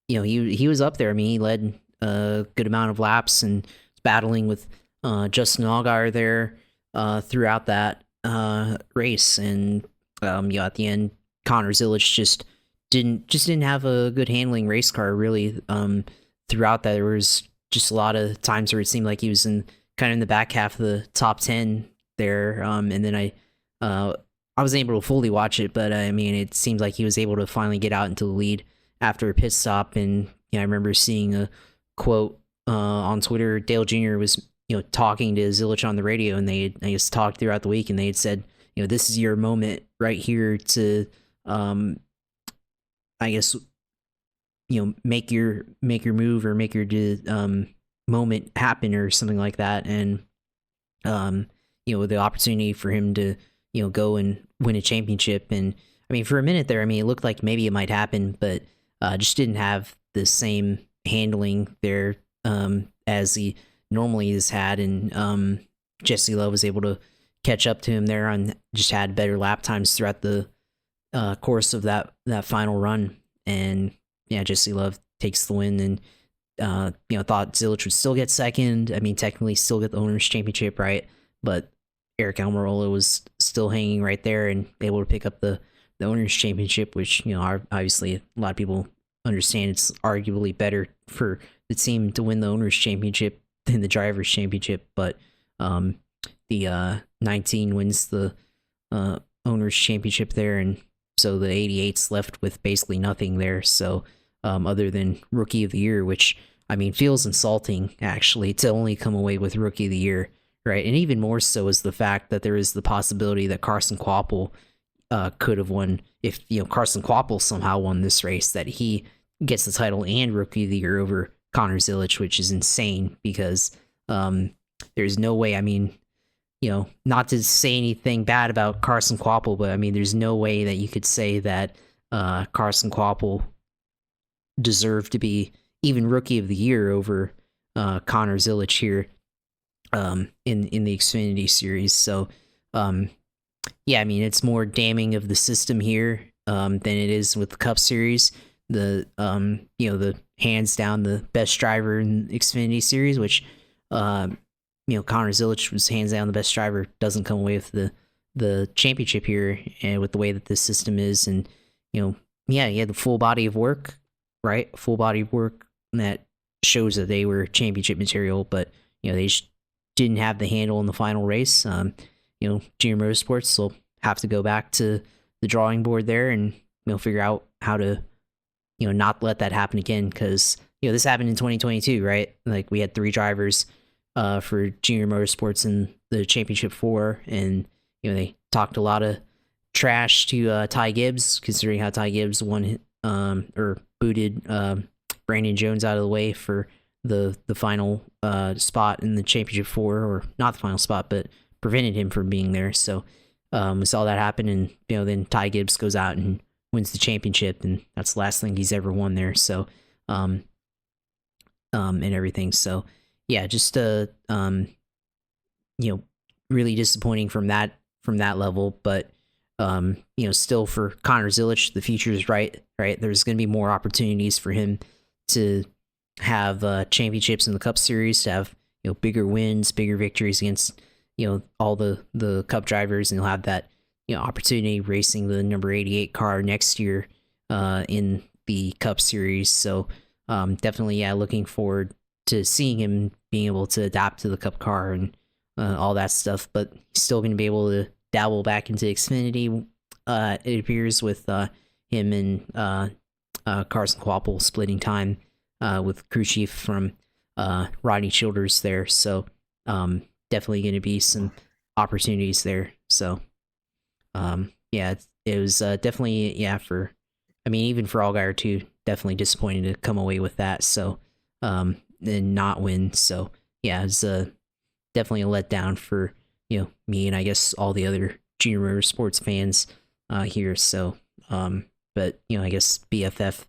he was up there. I mean, he led a good amount of laps and was battling with Justin Allgaier there throughout that race, and at the end, Connor Zilisch just didn't have a good handling race car really. Throughout that, there was just a lot of times where it seemed like he was in the back half of the top 10 there, and then I wasn't able to fully watch it, but I mean, it seemed like he was able to finally get out into the lead after a pit stop. And I remember seeing a quote on Twitter. Dale Jr. was talking to Zilisch on the radio, and they had, I guess, talked throughout the week, and they had said, this is your moment right here to I guess make your move or make your moment happen or something like that. And the opportunity for him to go and win a championship. And I mean, for a minute there, I mean, it looked like maybe it might happen, but just didn't have the same handling there as he normally has had. And Jesse Love was able to catch up to him there and just had better lap times throughout the course of that final run. And yeah, Jesse Love takes the win. And thought Zilisch would still get second. I mean, technically still get the owner's championship, right? But Eric Almirola was still hanging right there and able to pick up the owner's championship, which obviously a lot of people understand it's arguably better for the team to win the owner's championship than the driver's championship. But the 19 wins the owner's championship there, and so the 88's left with basically nothing there. So other than Rookie of the Year, which I mean feels insulting actually to only come away with Rookie of the Year, right? And even more so is the fact that there is the possibility that Carson Kvapil could have won if Carson Kvapil somehow won this race, that he gets the title and Rookie of the Year over Connor Zilisch, which is insane because there's no way. I mean, not to say anything bad about Carson Kvapil, but I mean, there's no way that you could say that Carson Kvapil deserved to be even Rookie of the Year over Connor Zilisch here in the Xfinity series. So yeah, I mean, it's more damning of the system here than it is with the Cup Series. The the hands down the best driver in the Xfinity series, which Connor Zilisch was hands down the best driver, doesn't come away with the championship here, and with the way that this system is. And he had the full body of work, right? Full body of work that shows that they were championship material, but they just didn't have the handle in the final race. Junior Motorsports will have to go back to the drawing board there and figure out how to not let that happen again, because this happened in 2022, right? Like, we had 3 drivers for Junior Motorsports in the championship 4, and they talked a lot of trash to Ty Gibbs, considering how Ty Gibbs won or booted Brandon Jones out of the way for the final spot in the championship 4, or not the final spot, but prevented him from being there. So we saw that happen, and then Ty Gibbs goes out and wins the championship, and that's the last thing he's ever won there. So and everything. So yeah, just really disappointing from that level. But still for Connor Zilisch, the future is right. There's going to be more opportunities for him to have championships in the Cup Series, to have bigger wins, bigger victories against all the Cup drivers, and he'll have that opportunity racing the number 88 car next year in the Cup Series. So definitely, looking forward to seeing him being able to adapt to the Cup car and all that stuff. But he's still going to be able to dabble back into Xfinity, it appears, with him and Carson Kvapil splitting time with crew chief from Rodney Childers there. So definitely going to be some opportunities there. So it was definitely, even for Allgaier too, definitely disappointing to come away with that. So and not win. So yeah, it's definitely a letdown for me, and I guess all the other Junior Motorsports fans here. So but I guess BFF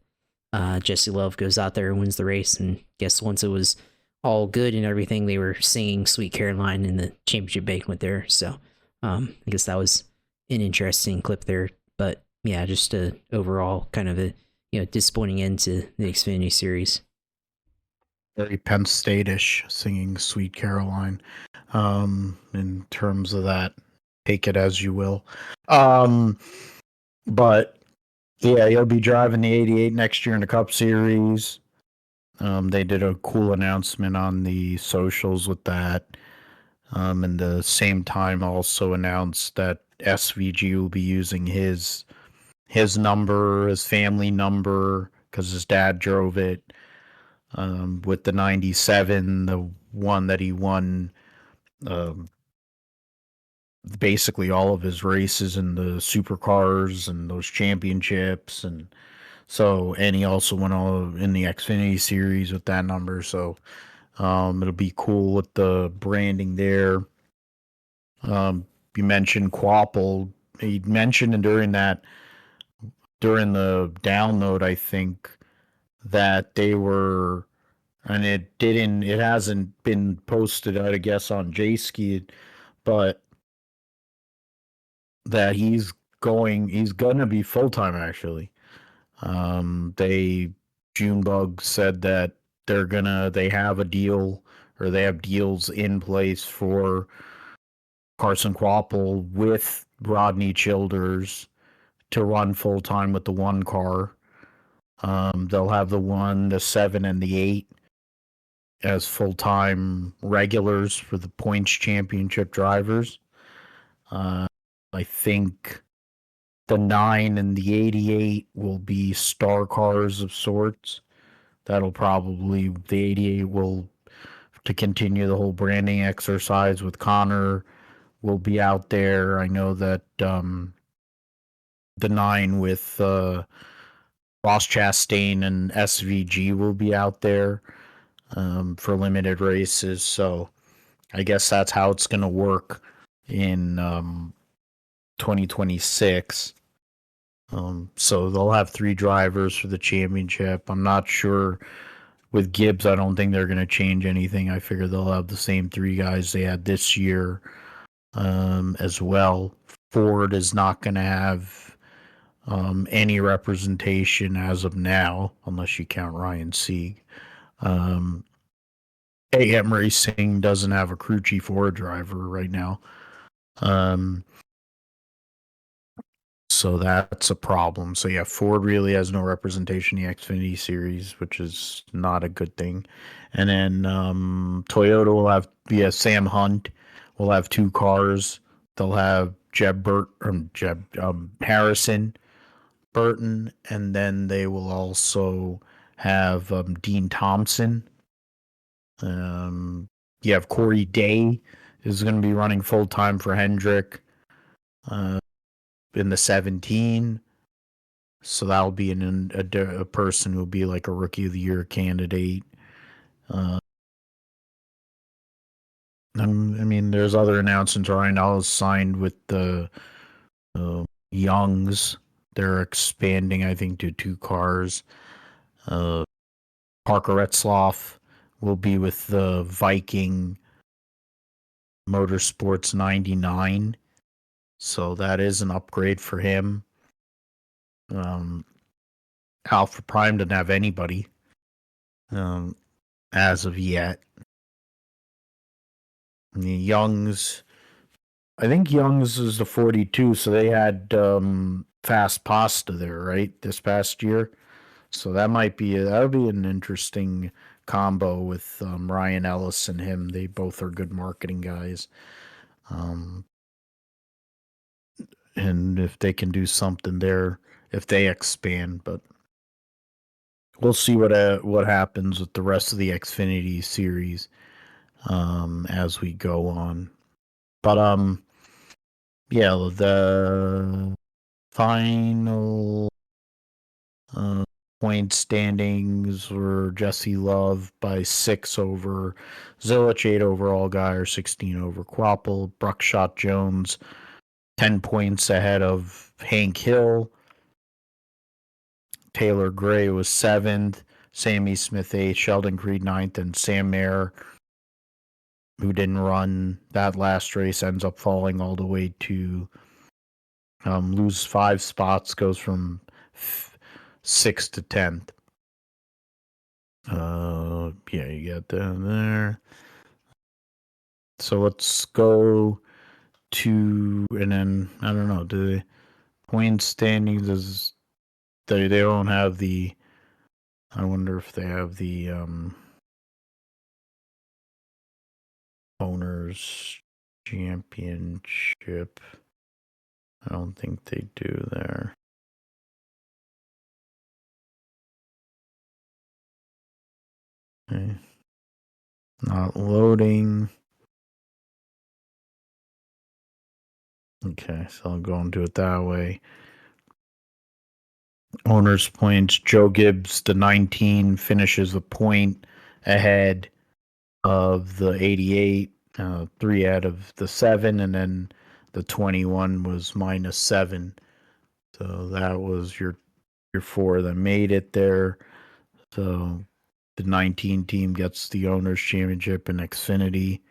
Jesse Love goes out there and wins the race, and guess once it was all good and everything, they were singing Sweet Caroline in the championship banquet there. So I guess that was an interesting clip there. But yeah, just a overall kind of a disappointing end to the Xfinity series. Very Penn State-ish, singing Sweet Caroline. In terms of that, take it as you will. But yeah, he'll be driving the 88 next year in the Cup Series. They did a cool announcement on the socials with that. And the same time also announced that SVG will be using his number, his family number, because his dad drove it. With the 97, the one that he won basically all of his races in the supercars and those championships. And So, and he also went all in the Xfinity series with that number. So, it'll be cool with the branding there. You mentioned Quapple. He mentioned during the download, I think, that they were, and it hasn't been posted, I guess, on JSki, but that he's gonna be full time actually. They Junebug said that they have a deal, or they have deals in place for Carson Quapple with Rodney Childers to run full time with the one car. They'll have the 7, and the 8 as full time regulars for the points championship drivers. Uh, I think the 9 and the 88 will be star cars of sorts. The 88 will, to continue the whole branding exercise with Connor, will be out there. I know that the 9 with Ross Chastain and SVG will be out there for limited races. So I guess that's how it's going to work in 2026. So they'll have 3 drivers for the championship. I'm not sure with Gibbs. I don't think they're going to change anything. I figure they'll have the same 3 guys they had this year as well. Ford is not going to have any representation as of now, unless you count Ryan Sieg. AM Racing doesn't have a crew chief or a driver right now. So that's a problem. So yeah, Ford really has no representation in the Xfinity series, which is not a good thing. And then Toyota will have Sam Hunt will have 2 cars. They'll have Harrison Burton, and then they will also have Dean Thompson. You have Corey Day is going to be running full time for Hendrick in the 17. So that'll be a person who'll be like a rookie of the year candidate. I mean, there's other announcements. Ryan Ellis signed with the Youngs. They're expanding, I think, to 2 cars. Parker Retzloff will be with the Viking Motorsports 99. So that is an upgrade for him. Alpha Prime doesn't have anybody as of yet. The Youngs, I think Youngs is the 42, so they had Fast Pasta there, right, this past year. So that'll be an interesting combo with Ryan Ellis and him. They both are good marketing guys. And if they can do something there, if they expand, but we'll see what happens with the rest of the Xfinity series as we go on. But yeah, the final point standings were Jesse Love by 6 over Zilisch, 8 over Allgaier, 16 over Quapple, Bruckshot Jones 10 points ahead of Hank Hill. Taylor Gray was 7th, Sammy Smith 8th, Sheldon Creed 9th, and Sam Mayer, who didn't run that last race, ends up falling all the way to lose 5 spots, goes from 6th to 10th. Yeah, you got that there. So let's go to, and then I don't know, do the point standings is they don't have the, I wonder if they have the owners championship. I don't think they do there. Okay. Not loading. Okay, so I'll go and do it that way. Owner's points. Joe Gibbs, the 19, finishes a point ahead of the 88, 3 out of the 7, and then the 21 was -7. So that was your 4 that made it there. So the 19 team gets the Owners' Championship, and Xfinity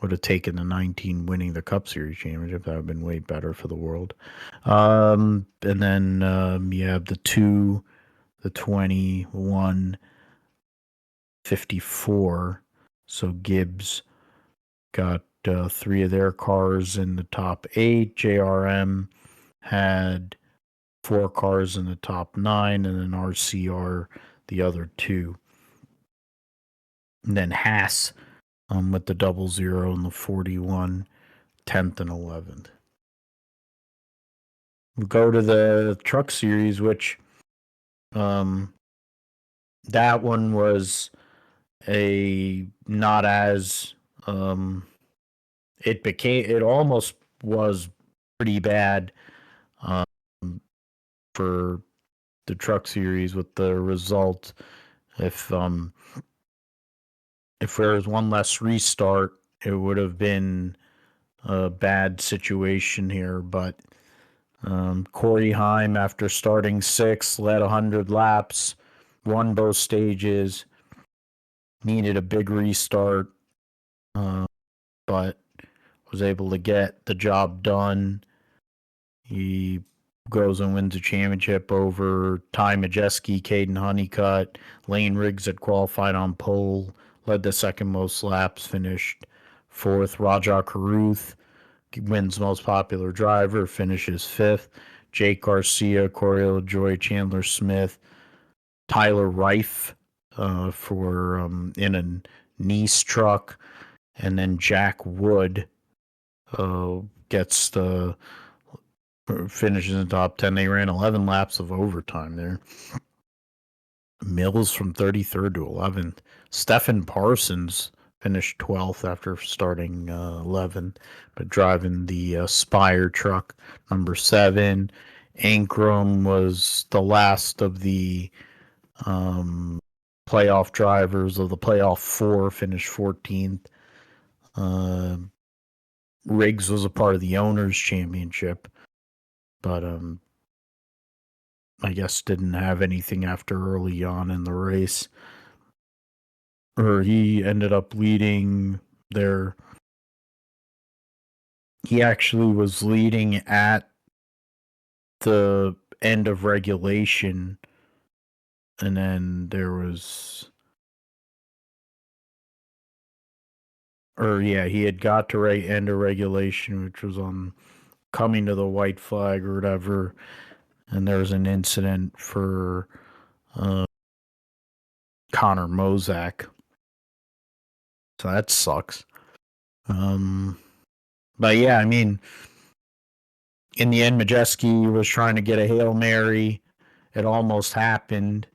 would have taken the 19 winning the Cup Series championship. That would have been way better for the world. And then you have the 2, the 21, 54. So Gibbs got 3 of their cars in the top 8. JRM had 4 cars in the top 9, and then RCR the other 2. And then Haas with the 00 and the 41, 10th and 11th. We go to the Truck Series, which that one was a not as it almost was pretty bad for the Truck Series with the result. If there was one less restart, it would have been a bad situation here. But Corey Heim, after starting 6th, led 100 laps, won both stages, needed a big restart, but was able to get the job done. He goes and wins a championship over Ty Majeski, Caden Honeycutt. Lane Riggs had qualified on pole, led the second most laps, finished 4th. Rajah Caruth wins most popular driver, finishes 5th. Jake Garcia, Corey LaJoy, Chandler Smith, Tyler Reif for in a Nice truck, and then Jack Wood gets the finishes in the top 10. They ran 11 laps of overtime there. Mills from 33rd to 11th. Stephen Parsons finished 12th after starting 11th, but driving the Spire truck, number 7. Ankrum was the last of the playoff drivers of the playoff 4, finished 14th. Riggs was a part of the Owners' Championship, but I guess didn't have anything after early on in the race. Or he ended up leading their. He actually was leading at the end of regulation, and then there was. He had got to end of regulation, which was on coming to the white flag or whatever, and there was an incident for Connor Mozak. So that sucks. But yeah, I mean, in the end, Majeski was trying to get a Hail Mary. It almost happened.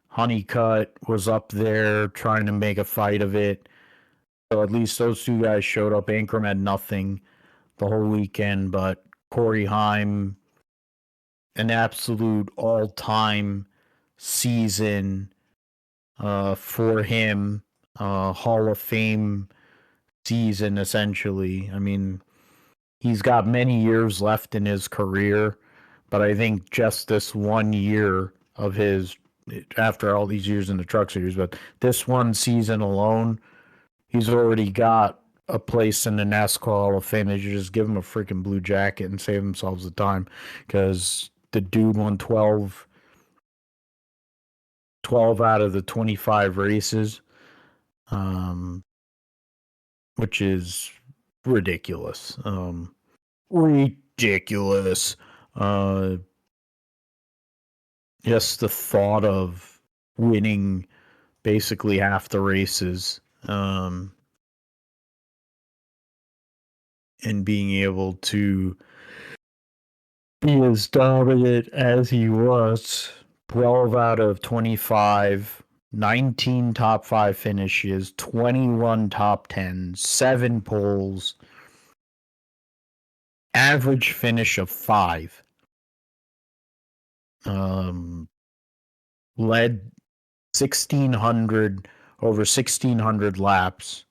Honeycutt was up there trying to make a fight of it. So at least those 2 guys showed up. Ankrum had nothing the whole weekend, but Corey Heim, an absolute all-time season for him, Hall of Fame season, essentially. I mean, he's got many years left in his career, but I think just this 1 year of his, after all these years in the Truck Series, but this one season alone, he's already got a place in the NASCAR Hall of Fame. They should just give him a freaking blue jacket and save themselves the time, because the dude won 12 out of the 25 races, which is ridiculous. Ridiculous. Just the thought of winning basically half the races, and being able to be as dominant as he was. 12 out of 25, 19 top 5 finishes, 21 top 10s, 7 poles, average finish of 5. Led 1,600 over 1,600 laps.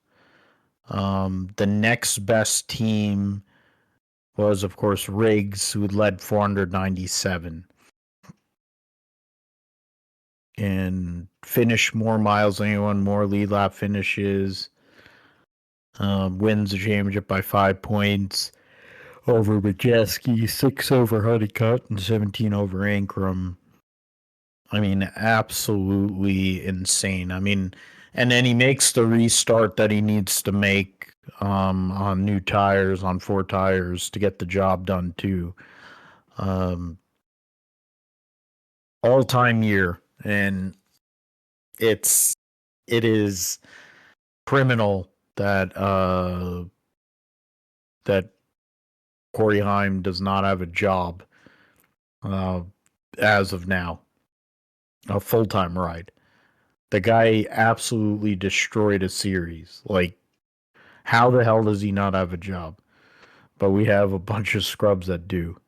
The next best team was, of course, Riggs, who led 497 and finished more miles than anyone, more lead lap finishes. Wins the championship by 5 points over Majeski, 6 over Honeycutt, and 17 over Ankrum. I mean, absolutely insane. I mean, and then he makes the restart that he needs to make on new tires, on 4 tires to get the job done too. All-time year, and it is criminal that that Corey Heim does not have a job as of now, a full-time ride. The guy absolutely destroyed a series. Like, how the hell does he not have a job? But we have a bunch of scrubs that do.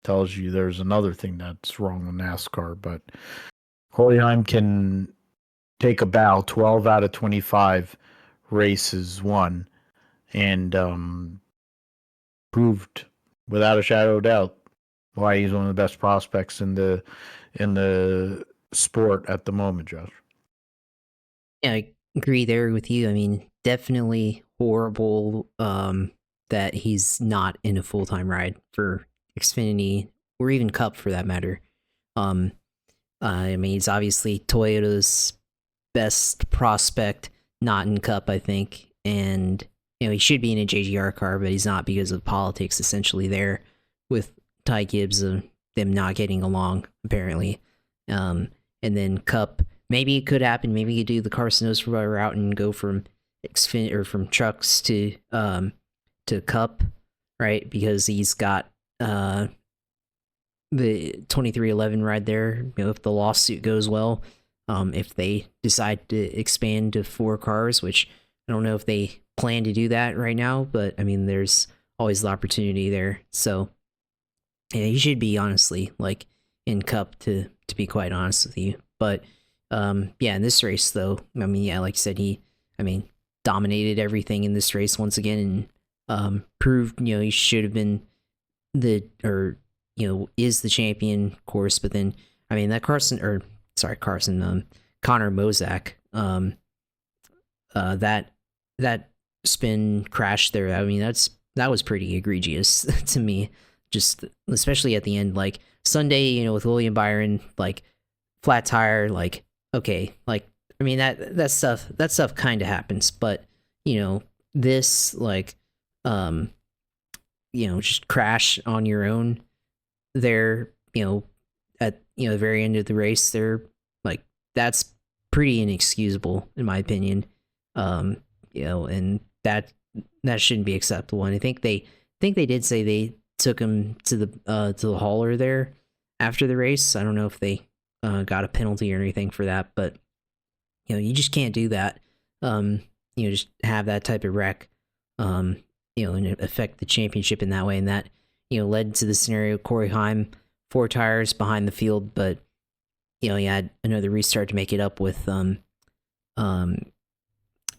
Tells you there's another thing that's wrong with NASCAR. But Corey Heim can take a bow, 12 out of 25 races won, and proved without a shadow of doubt why he's one of the best prospects in the sport at the moment, Josh. Yeah, I agree there with you. I mean, definitely horrible that he's not in a full-time ride for Xfinity or even Cup for that matter. I mean, he's obviously Toyota's best prospect, not in Cup, I think. And, he should be in a JGR car, but he's not because of politics essentially there with Ty Gibbs of them not getting along, apparently. And then Cup, maybe it could happen. Maybe you do the Carson Oswald route and go from Xfinity or from trucks to Cup, right? Because he's got the 2311 ride there. If the lawsuit goes well, if they decide to expand to 4 cars, which I don't know if they plan to do that right now, but I mean, there's always the opportunity there. So yeah, he should be honestly like in Cup to be quite honest with you. But yeah, in this race though, I mean, yeah, like I said, he dominated everything in this race once again and proved he should have been is the champion, of course. But then I mean that Connor Mozak, that spin crash there. I mean that was pretty egregious to me. Just especially at the end, like Sunday, with William Byron, like flat tire, like okay, like I mean that stuff kind of happens, but this like just crash on your own there, at the very end of the race there, like that's pretty inexcusable in my opinion. And that shouldn't be acceptable. And I think they did say they took him to the hauler there after the race. I don't know if they got a penalty or anything for that, but you just can't do that. Just have that type of wreck, and affect the championship in that way. And that led to the scenario Corey Heim 4 tires behind the field, but he had another restart to make it up with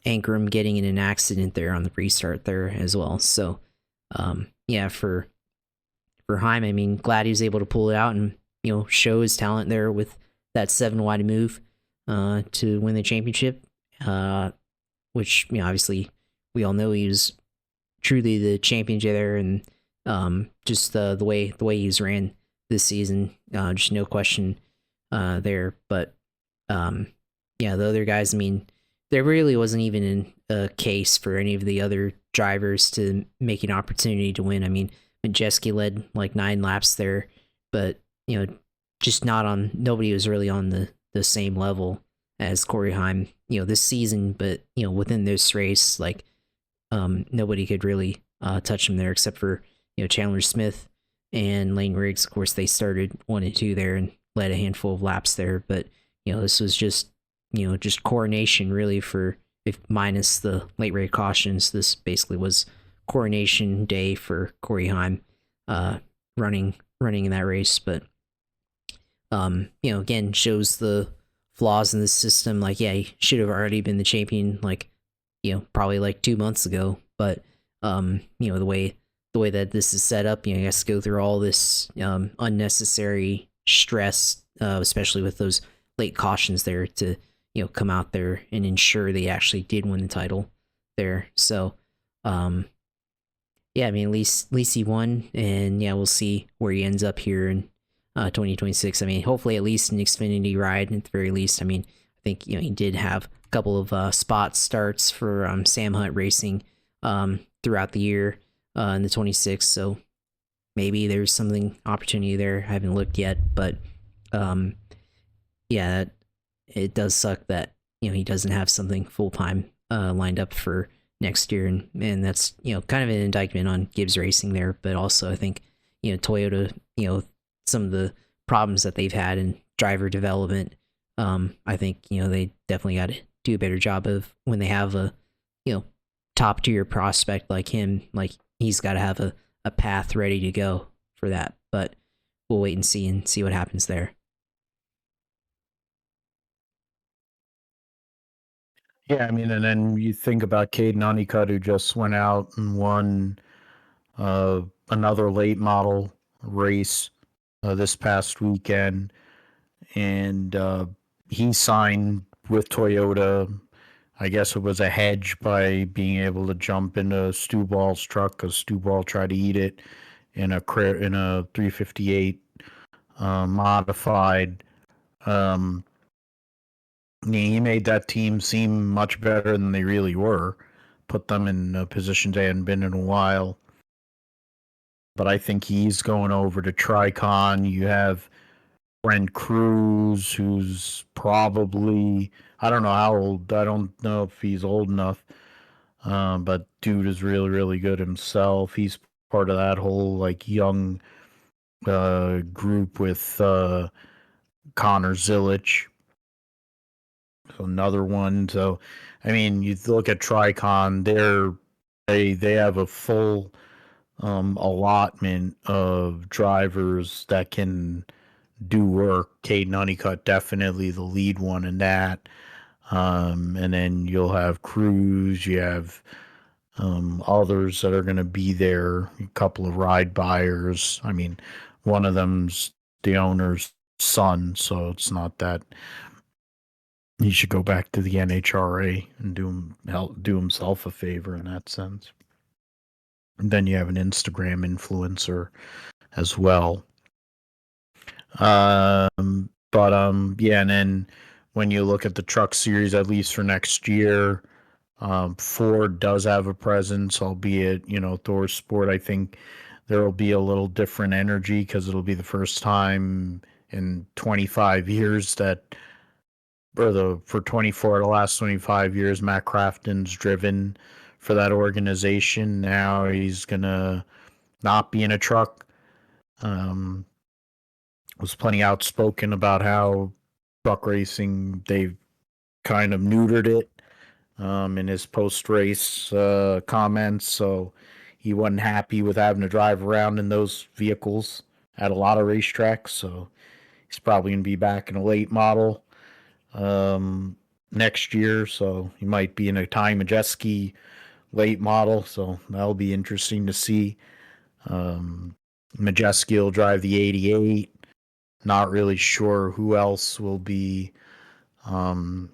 Ankrum getting in an accident there on the restart there as well. So yeah, for Heim, I mean, glad he was able to pull it out and show his talent there with that 7 wide move to win the championship, which obviously we all know he was truly the champion there, and just the way he's ran this season, just no question there. But yeah, the other guys, I mean, there really wasn't even a case for any of the other drivers to make an opportunity to win. I mean, Majeski led like 9 laps there, but just nobody was really on the same level as Corey Heim this season. But within this race, like nobody could really touch him there except for Chandler Smith and Lane Riggs. Of course, they started 1 and 2 there and led a handful of laps there, but this was just coronation really, for if minus the late race cautions. This basically was coronation day for Corey Heim running in that race. But Again, shows the flaws in the system. Like, yeah, he should have already been the champion, like, probably like 2 months ago. But the way that this is set up, he has to go through all this unnecessary stress, especially with those late cautions there to come out there and ensure they actually did win the title there. So yeah, I mean, at least he won, and yeah, we'll see where he ends up here in 2026. I mean, hopefully at least an Xfinity ride at the very least. I mean, I think he did have a couple of spot starts for Sam Hunt Racing throughout the year in the 26. So maybe there's something opportunity there. I haven't looked yet, but yeah, it does suck that he doesn't have something full time lined up for next year, and that's kind of an indictment on Gibbs Racing there, but also I think Toyota, some of the problems that they've had in driver development, I think they definitely got to do a better job of when they have a top tier prospect like him, like he's got to have a path ready to go for that. But we'll wait and see what happens there. Yeah, I mean, and then you think about Caden Honeycutt, who just went out and won another late model race this past weekend, and he signed with Toyota. I guess it was a hedge by being able to jump into Stu Ball's truck because Stu Ball tried to eat it in a 358 modified. Um, he made that team seem much better than they really were. Put them in positions they hadn't been in a while. But I think he's going over to Tricon. You have Brent Cruz, who's probably, I don't know how old. I don't know if he's old enough. But dude is really, really good himself. He's part of that whole like young group with Connor Zilisch. So another one. So, I mean, you look at Tricon. They have a full allotment of drivers that can do work. Caden Honeycutt definitely the lead one in that. And then you'll have Cruz. You have others that are going to be there. A couple of ride buyers. I mean, one of them's the owner's son, so it's not that he should go back to the NHRA and do himself a favor in that sense. And then you have an Instagram influencer as well. Yeah, and then when you look at the truck series, at least for next year, Ford does have a presence, albeit Thor Sport. I think there will be a little different energy because it'll be the first time in 25 years that, for 24 of the last 25 years, Matt Crafton's driven for that organization. Now he's gonna not be in a truck. Was plenty outspoken about how truck racing, they've kind of neutered it in his post-race comments. So he wasn't happy with having to drive around in those vehicles at a lot of racetracks. So he's probably going to be back in a late model next year. So he might be in a Ty Majeski late model. So that'll be interesting to see. Majeski will drive the 88. Not really sure who else will be in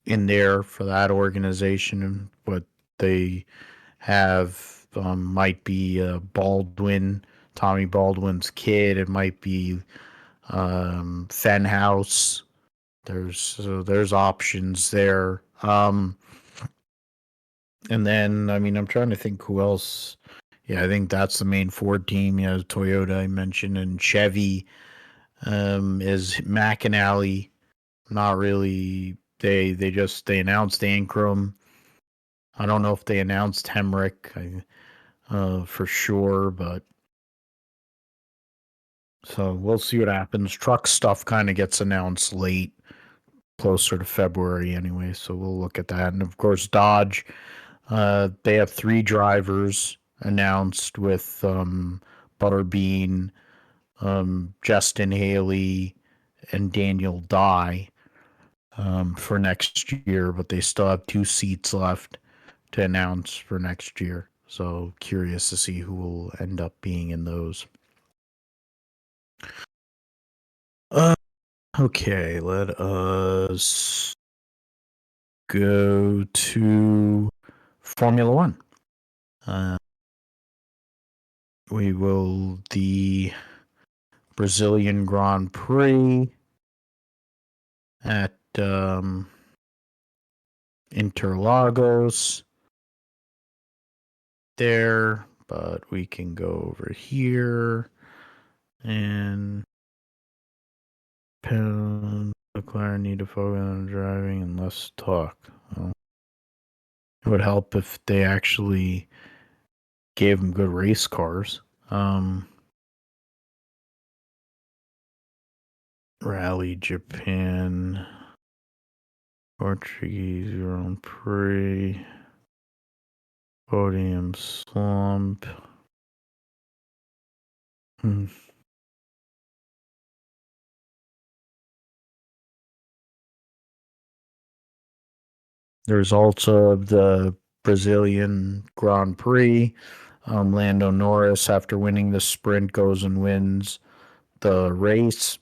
there for that organization, but they have might be Baldwin, Tommy Baldwin's kid. It might be Fenhouse. There's options there. And then I mean I'm trying to think who else. Yeah, I think that's the main Ford team. Toyota I mentioned, and Chevy is McAnally. Not really. They announced Ankrum. I don't know if they announced Hemrick for sure, but so we'll see what happens. Truck stuff kind of gets announced late, closer to February anyway, so we'll look at that. And of course, Dodge, they have 3 drivers announced with Butterbean, Justin Haley and Daniel Dye for next year, but they still have 2 seats left to announce for next year. So curious to see who will end up being in those. Okay, let us go to Formula One. We will the Brazilian Grand Prix at Interlagos there, but we can go over here and McLaren need to focus on driving and less talk. Well, it would help if they actually gave them good race cars. Rally Japan, Portuguese Grand Prix, podium slump. There's also the Brazilian Grand Prix. Lando Norris, after winning the sprint, goes and wins the race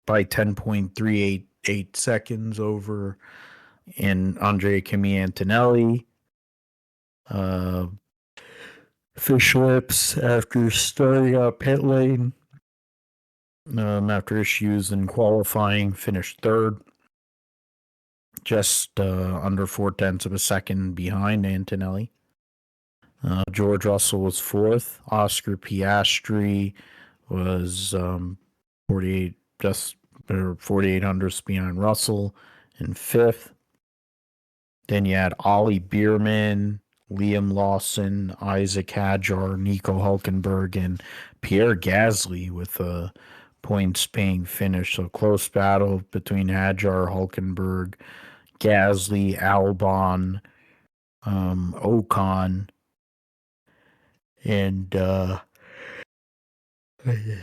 by 10.388 seconds over in Andre Kimi Antonelli. Fish lips after starting up pit lane. After issues in qualifying, finished third. Just under 0.4 of a second behind Antonelli. George Russell was fourth. Oscar Piastri was 48, just 48 hundredths behind Russell in fifth. Then you had Ollie Bierman, Liam Lawson, Isaac Hadjar, Nico Hulkenberg, and Pierre Gasly with a points-paying finish. So close battle between Hadjar, Hulkenberg, Gasly, Albon, Ocon, and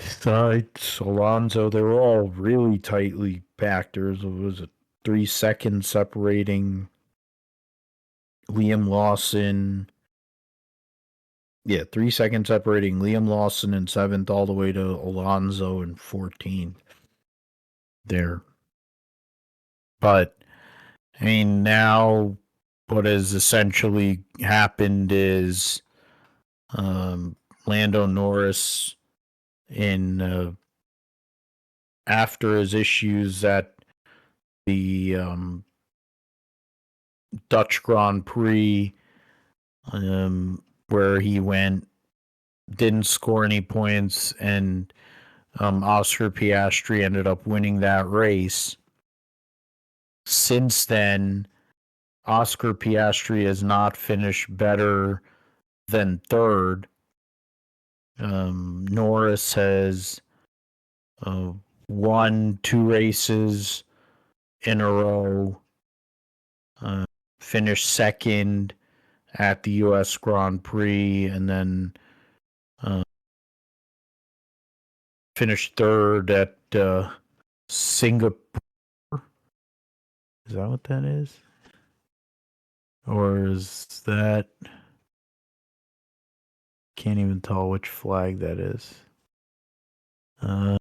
sides, Alonso. They were all really tightly packed. There was a 3 seconds separating Liam Lawson. Yeah, 3 seconds separating Liam Lawson in 7th all the way to Alonso in 14th there. But, I mean, now what has essentially happened is Lando Norris in after his issues at the Dutch Grand Prix, where he didn't score any points, and Oscar Piastri ended up winning that race. Since then, Oscar Piastri has not finished better than third. Norris has won 2 races in a row, finished second at the U.S. Grand Prix, and then finished third at Singapore. Is that what that is? Or is that... Can't even tell which flag that is. No.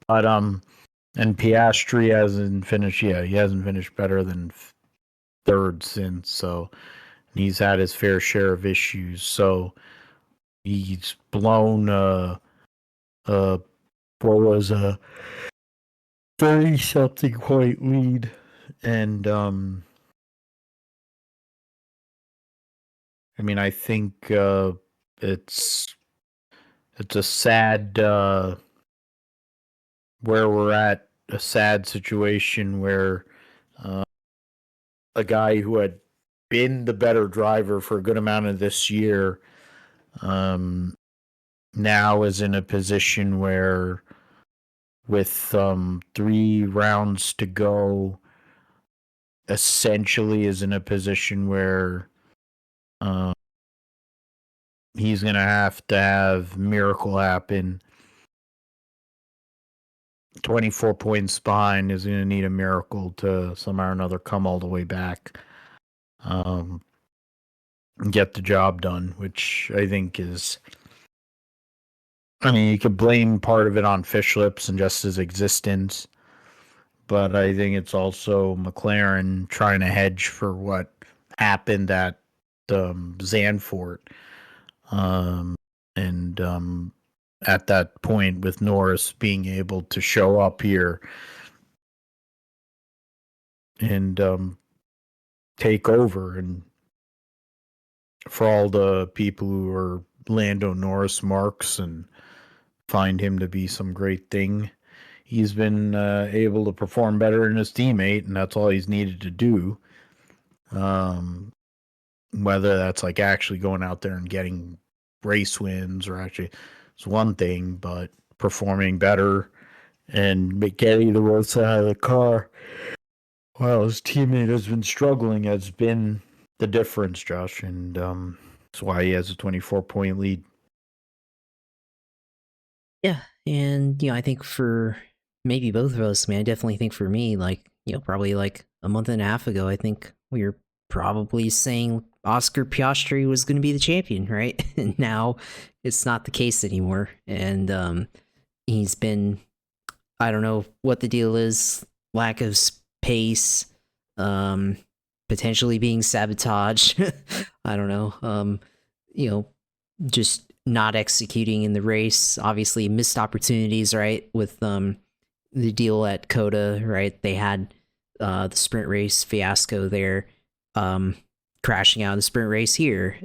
But and Piastri hasn't finished. Yeah, he hasn't finished better than third since. So he's had his fair share of issues. So he's blown what was a 30-something point lead, and I mean, I think it's a sad where we're at, a sad situation where a guy who had been the better driver for a good amount of this year now is in a position where, with 3 rounds to go, essentially is in a position where he's going to have miracle happen. 24 points behind is going to need a miracle to somehow or another come all the way back. And get the job done, which I think is, I mean, you could blame part of it on Fish Lips and just his existence, but I think it's also McLaren trying to hedge for what happened at Zandvoort. And at that point, with Norris being able to show up here and take over, and for all the people who are Lando Norris marks and find him to be some great thing, he's been able to perform better than his teammate, and that's all he's needed to do. Whether that's like actually going out there and getting race wins or actually it's one thing, but performing better and getting the road side of the car while his teammate has been struggling has been the difference, Josh, and that's why he has a 24-point lead. Yeah, and I think for maybe both of us, I definitely think for me, like probably like a month and a half ago, I think we were probably saying Oscar Piastri was going to be the champion, right? And now it's not the case anymore, and he's been, I don't know what the deal is, lack of pace, potentially being sabotaged. I don't know. Just not executing in the race. Obviously, missed opportunities, right? With the deal at Coda, right? They had the sprint race fiasco there, crashing out of the sprint race here,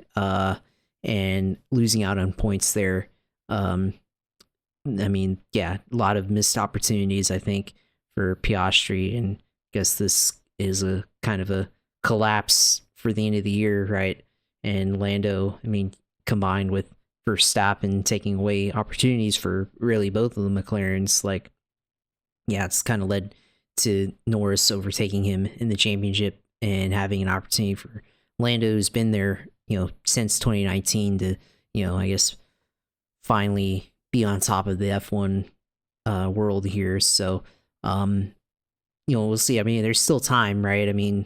and losing out on points there. I mean, yeah, a lot of missed opportunities, I think, for Piastri, and I guess this is a kind of a collapse for the end of the year, right? And Lando, I mean, combined with Verstappen taking away opportunities for really both of the McLarens, like, yeah, it's kind of led to Norris overtaking him in the championship and having an opportunity for Lando, who's been there, since 2019 to, I guess finally be on top of the F1 world here. So, we'll see. I mean, there's still time, right? I mean,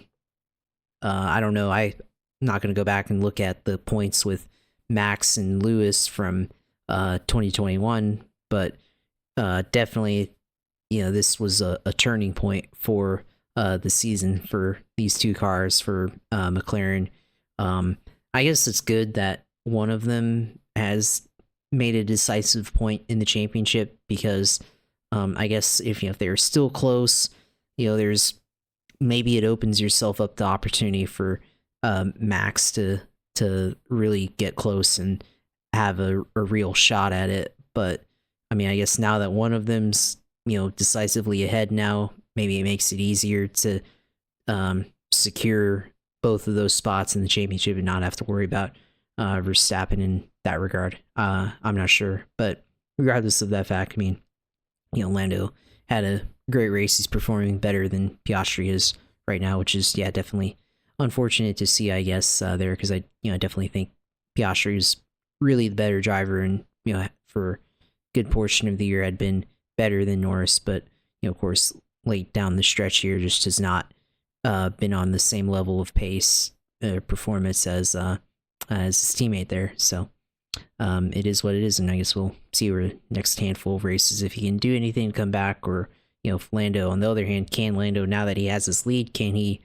I don't know. I'm not going to go back and look at the points with Max and Lewis from 2021, but definitely, this was a turning point for the season for these two cars for McLaren. I guess it's good that one of them has made a decisive point in the championship, because I guess if they're still close, there's maybe it opens yourself up the opportunity for Max to really get close and have a real shot at it. But I mean, I guess now that one of them's decisively ahead now, maybe it makes it easier to secure both of those spots in the championship and not have to worry about Verstappen in that regard. I'm not sure, but regardless of that fact, I mean, Lando had a great race. He's performing better than Piastri is right now, which is definitely unfortunate to see, I guess, there, because I definitely think Piastri is really the better driver, and for a good portion of the year had been better than Norris, but of course late down the stretch here just has not been on the same level of pace performance as his teammate there. So it is what it is, and I guess we'll see over the next handful of races if he can do anything to come back, or if Lando, on the other hand, can Lando, now that he has his lead, can he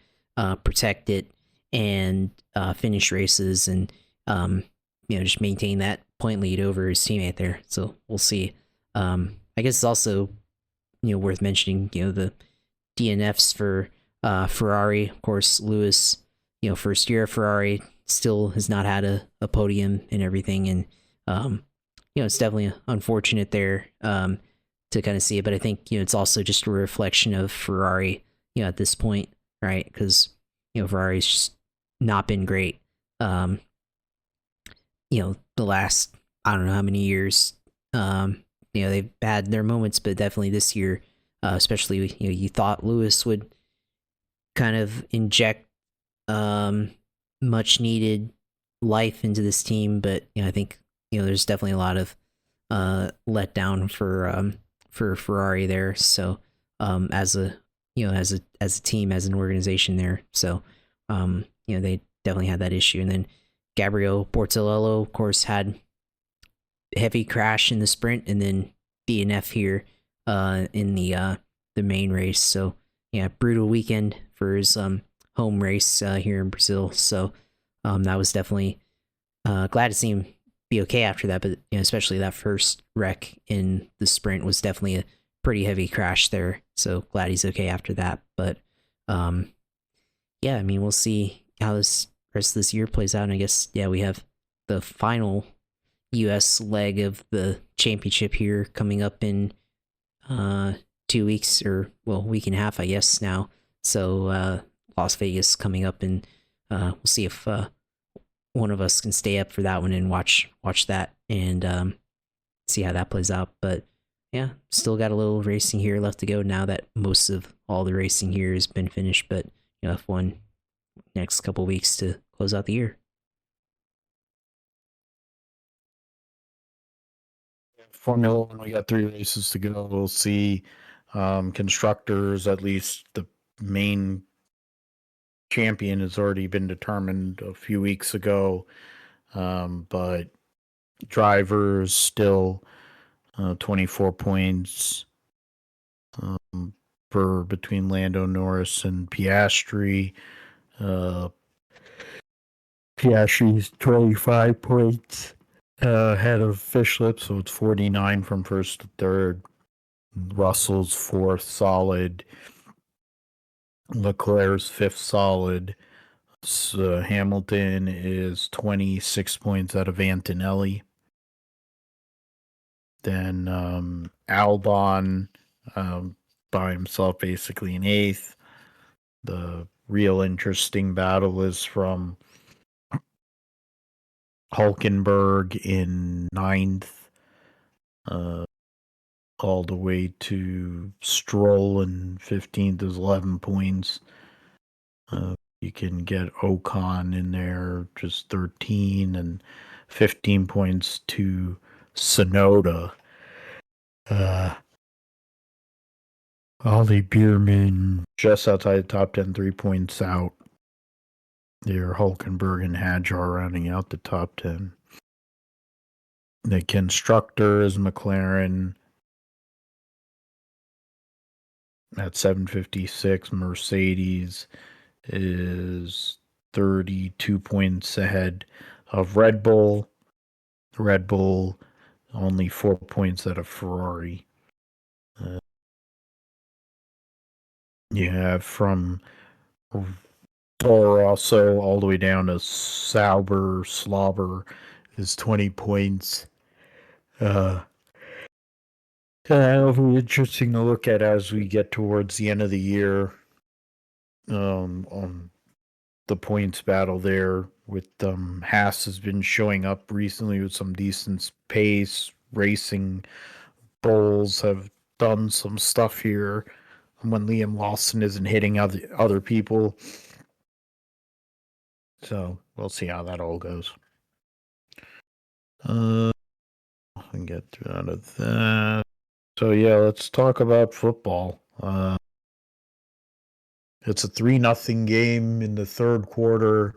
protect it and finish races and just maintain that point lead over his teammate there. So we'll see. I guess it's also worth mentioning the DNFs for Ferrari. Of course, Lewis, first year of Ferrari, still has not had a podium and everything, and it's definitely unfortunate there to kind of see it. But I think it's also just a reflection of Ferrari at this point, right? Because Ferrari's just not been great the last, I don't know how many years. They've had their moments, but definitely this year, especially you thought Lewis would kind of inject much needed life into this team, but I think there's definitely a lot of letdown for Ferrari there. So as a as a team, as an organization there, so they definitely had that issue. And then Gabriel Bortolello, of course, had heavy crash in the sprint, and then DNF here in the main race. So yeah, brutal weekend for his home race here in Brazil. So that was definitely glad to see him be okay after that. But especially that first wreck in the sprint was definitely a pretty heavy crash there. So glad he's okay after that. But yeah, I mean, we'll see how this rest of this year plays out. And I guess we have the final U.S. leg of the championship here coming up in 2 weeks, or week and a half, I guess now. So Las Vegas coming up, and we'll see if one of us can stay up for that one and watch that and see how that plays out. But yeah, still got a little racing here left to go now that most of all the racing here has been finished. But F1 next couple weeks to close out the year. Formula One, we got 3 races to go. We'll see. Constructors, at least the main champion has already been determined a few weeks ago. But drivers still 24 points for between Lando Norris and Piastri. Piastri's 25 points ahead of Fishlip, so it's 49 from first to third. Russell's fourth solid. Leclerc's fifth solid. So Hamilton is 26 points out of Antonelli. Then Albon by himself basically in eighth. The real interesting battle is from Hulkenberg in ninth, all the way to Stroll in 15th is 11 points. You can get Ocon in there, just 13, and 15 points to Sonoda. Ollie Bierman just outside the top 10, 3 points out. There, Hulkenberg and Hadjar rounding out the top 10. The constructors, McLaren at 756. Mercedes is 32 points ahead of Red Bull. Red Bull only 4 points out of Ferrari. You have from Toro Rosso all the way down to Slobber is 20 points. That'll be interesting to look at as we get towards the end of the year. On the points battle there with Haas has been showing up recently with some decent pace. Racing Bulls have done some stuff here when Liam Lawson isn't hitting other people. So we'll see how that all goes. I can get out of that. So yeah, let's talk about football. It's a 3-0 game in the third quarter.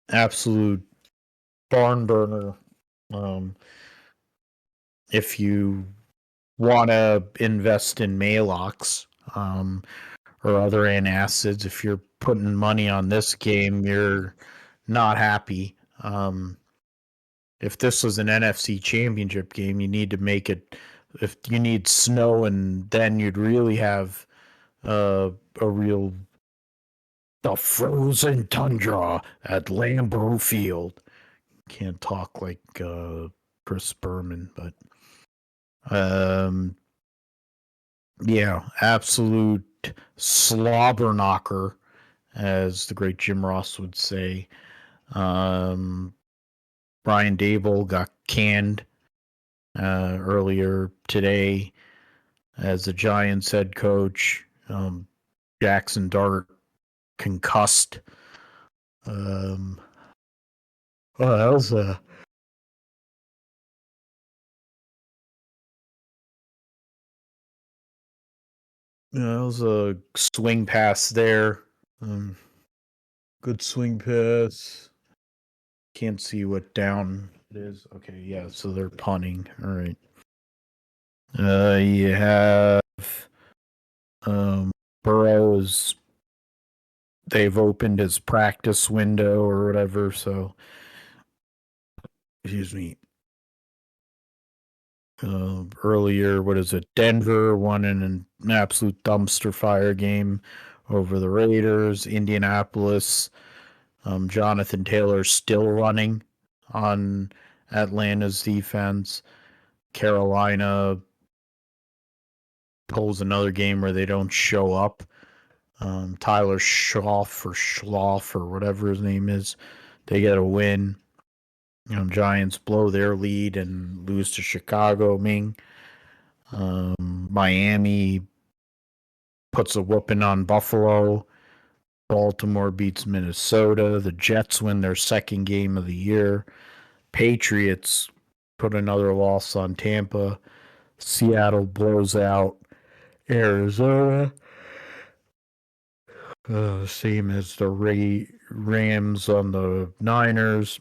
Absolute barn burner. If you want to invest in Malox or other antacids, if you're putting money on this game, you're not happy. If this was an NFC championship game, you need to make it. If you need snow, and then you'd really have the frozen tundra at Lambeau Field. Can't talk like Chris Berman, but yeah, absolute slobber knocker, as the great Jim Ross would say. Brian Dable got canned earlier today as the Giants head coach. Jackson Dart concussed. Oh, that was a swing pass there. Good swing pass. Can't see what down it is. Okay, yeah, so they're punting. All right. You have Burrows. They've opened his practice window or whatever, so excuse me. Earlier, what is it? Denver won in an absolute dumpster fire game over the Raiders. Indianapolis, Jonathan Taylor still running on Atlanta's defense. Carolina pulls another game where they don't show up. Tyler Schloff or whatever his name is, they get a win. Giants blow their lead and lose to Chicago. Miami puts a whooping on Buffalo. Baltimore beats Minnesota. The Jets win their second game of the year. Patriots put another loss on Tampa. Seattle blows out Arizona. Same as the Rams on the Niners.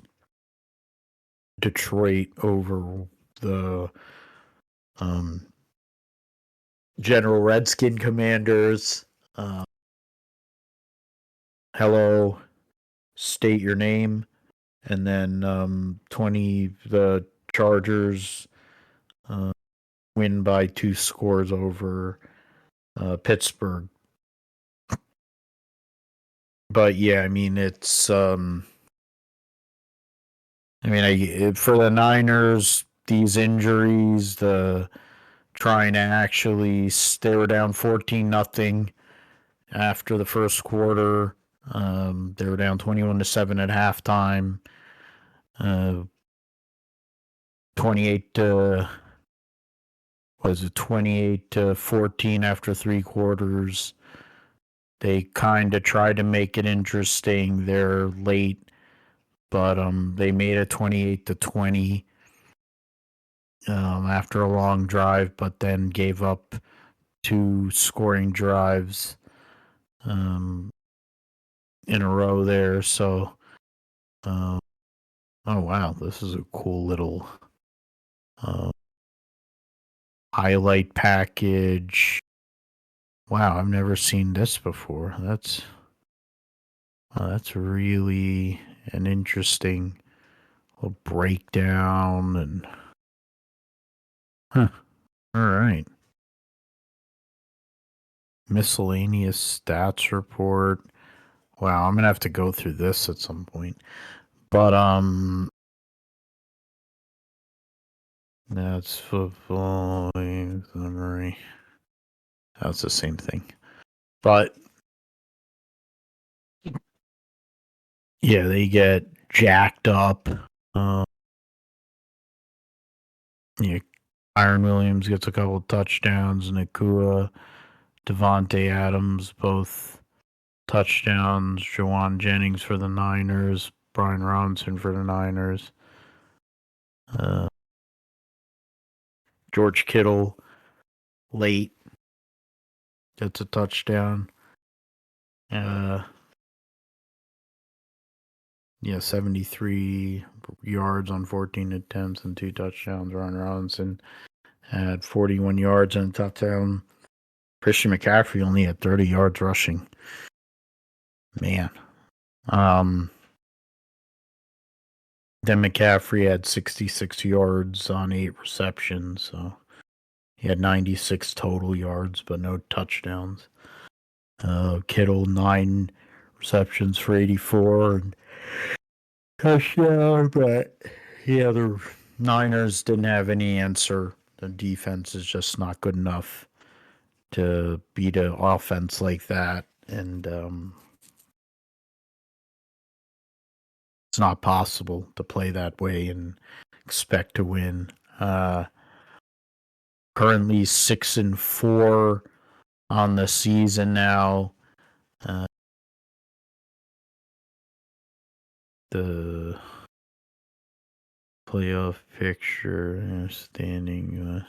Detroit over the General Redskin Commanders. Hello, state your name. And then 20, the Chargers win by 2 scores over Pittsburgh. But yeah, I mean, it's for the Niners, these injuries, the trying to actually, they were down 14-0 after the first quarter. They were down 21-7 at halftime. 28-14 after 3 quarters. They kind of tried to make it interesting. They're late, but they made it 28-20 after a long drive, but then gave up 2 scoring drives in a row there. So, oh wow, this is a cool little highlight package. Wow, I've never seen this before. That's really an interesting little breakdown and all right. Miscellaneous stats report. Wow, I'm gonna have to go through this at some point. But that's football summary. That's the same thing. But yeah, they get jacked up. Yeah, Iron Williams gets a couple touchdowns. Nakua, Devontae Adams, both touchdowns. Jawan Jennings for the Niners. Brian Robinson for the Niners. George Kittle, late, gets a touchdown. 73 yards on 14 attempts and 2 touchdowns. Ron Robinson had 41 yards and a touchdown. Christian McCaffrey only had 30 yards rushing. Man. Then McCaffrey had 66 yards on 8 receptions, so he had 96 total yards, but no touchdowns. Kittle, 9 receptions for 84 and touchdown, but yeah, the Niners didn't have any answer. The defense is just not good enough to beat an offense like that, and it's not possible to play that way and expect to win. Currently 6-4 on the season now. The playoff picture, standing.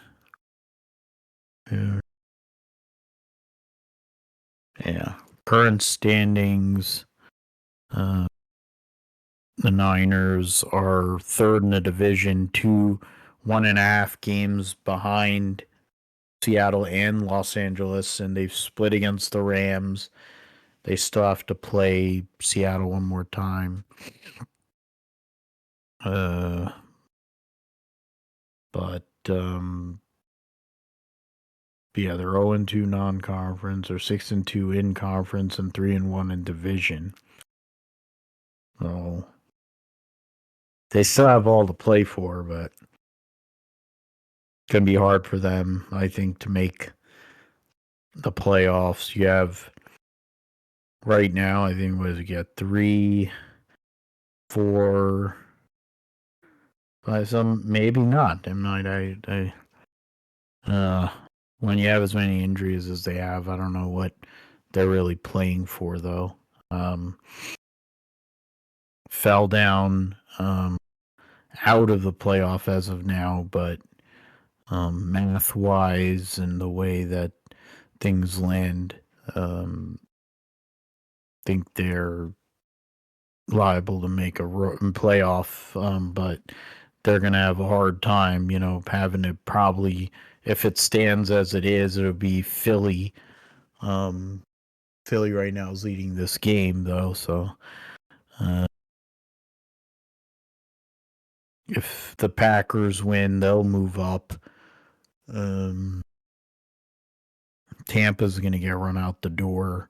Yeah, current standings. The Niners are third in the division, 1.5 games behind Seattle and Los Angeles, and they've split against the Rams. They still have to play Seattle one more time. But yeah, they're 0-2 non-conference, or 6-2 in conference, and 3-1 in division. So they still have all to play for, but it's gonna be hard for them, I think, to make the playoffs. You have right now, I think, what does it get? 3, 4, 5, some maybe not. When you have as many injuries as they have, I don't know what they're really playing for, though. Fell down out of the playoff as of now, but math-wise and the way that things land, think they're liable to make a playoff, but they're going to have a hard time, having to probably, if it stands as it is, it'll be Philly. Philly right now is leading this game, though, so if the Packers win, they'll move up. Tampa's going to get run out the door.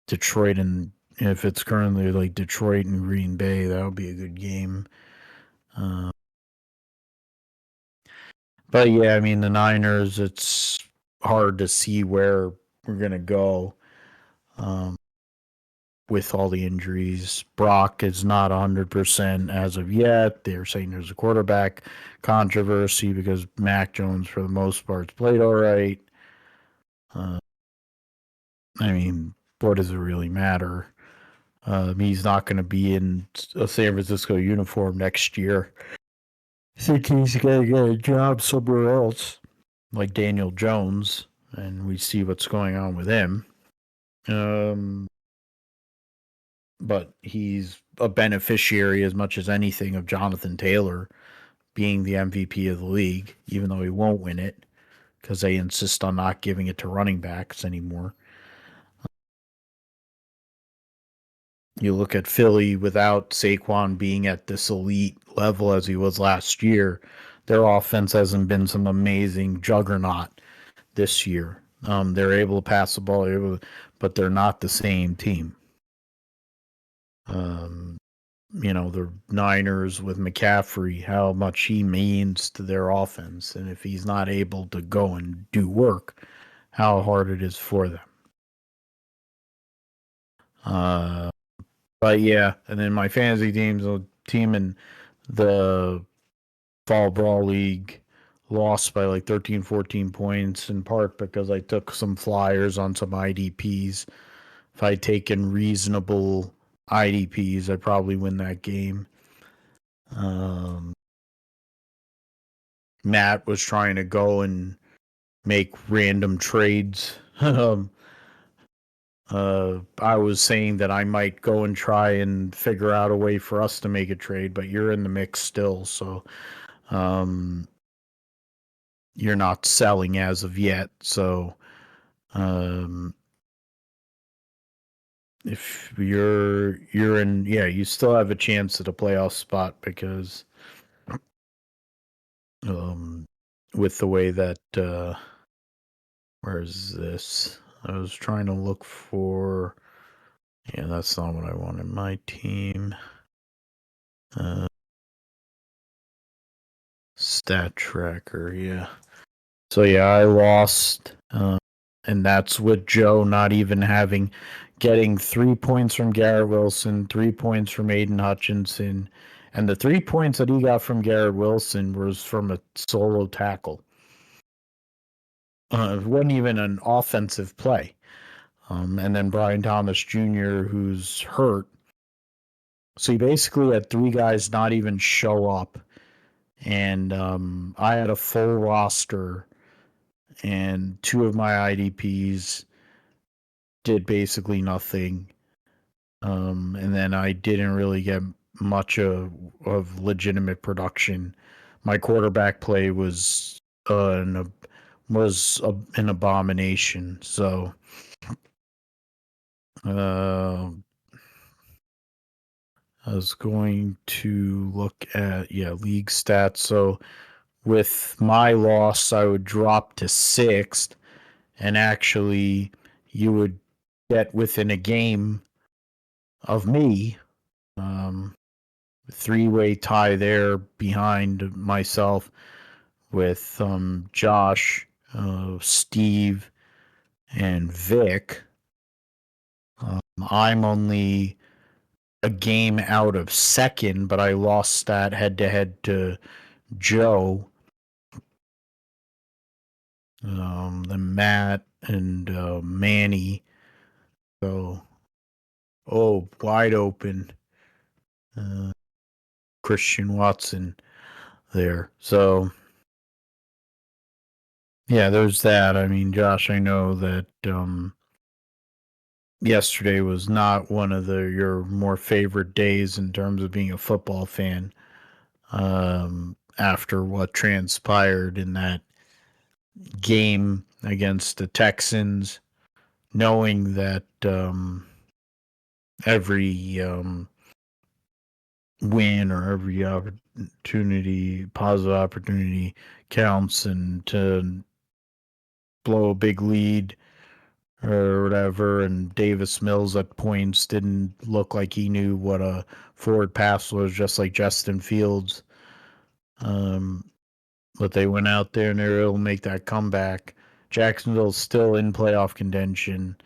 Detroit, and if it's currently like Detroit and Green Bay, that'll be a good game. But yeah, I mean, the Niners, it's hard to see where we're going to go with all the injuries. Brock is not 100% as of yet. They're saying there's a quarterback controversy because Mac Jones, for the most part, played all right. I mean, what does it really matter? He's not going to be in a San Francisco uniform next year. I think he's going to get a job somewhere else, like Daniel Jones, and we see what's going on with him. But he's a beneficiary as much as anything of Jonathan Taylor being the MVP of the league, even though he won't win it because they insist on not giving it to running backs anymore. You look at Philly without Saquon being at this elite level as he was last year, their offense hasn't been some amazing juggernaut this year. They're able to pass the ball, but they're not the same team. The Niners with McCaffrey, how much he means to their offense, and if he's not able to go and do work, how hard it is for them. But yeah, and then my fantasy teams, a team in the Fall Brawl League lost by like 13, 14 points, in part because I took some flyers on some IDPs. If I'd taken reasonable IDPs, I'd probably win that game. Matt was trying to go and make random trades. I was saying that I might go and try and figure out a way for us to make a trade, but you're in the mix still, so you're not selling as of yet. So if you're in, yeah, you still have a chance at a playoff spot because with the way that where is this? I was trying to look for. Yeah, that's not what I wanted. My team. Stat tracker, yeah. So yeah, I lost. And that's with Joe not even getting 3 points from Garrett Wilson, 3 points from Aiden Hutchinson. And the 3 points that he got from Garrett Wilson was from a solo tackle. It wasn't even an offensive play. And then Brian Thomas Jr., who's hurt, So you basically had three guys not even show up, and I had a full roster, and two of my IDPs did basically nothing. And then I didn't really get much of legitimate production. My quarterback play an abomination. So uh, I was going to look at league stats. So with my loss, I would drop to sixth, and actually, you would get within a game of me. Um, Three-way tie there behind myself with Josh, Steve, and Vic. I'm only a game out of second, but I lost that head to head to Joe. Then Matt and Manny. So, wide open. Christian Watson there. So, yeah, there's that. I mean, Josh, I know that yesterday was not one of your more favorite days in terms of being a football fan. After what transpired in that game against the Texans, knowing that every win or every positive opportunity counts, and to blow a big lead or whatever, and Davis Mills at points didn't look like he knew what a forward pass was, just like Justin Fields. But they went out there and they were able to make that comeback. Jacksonville's still in playoff contention,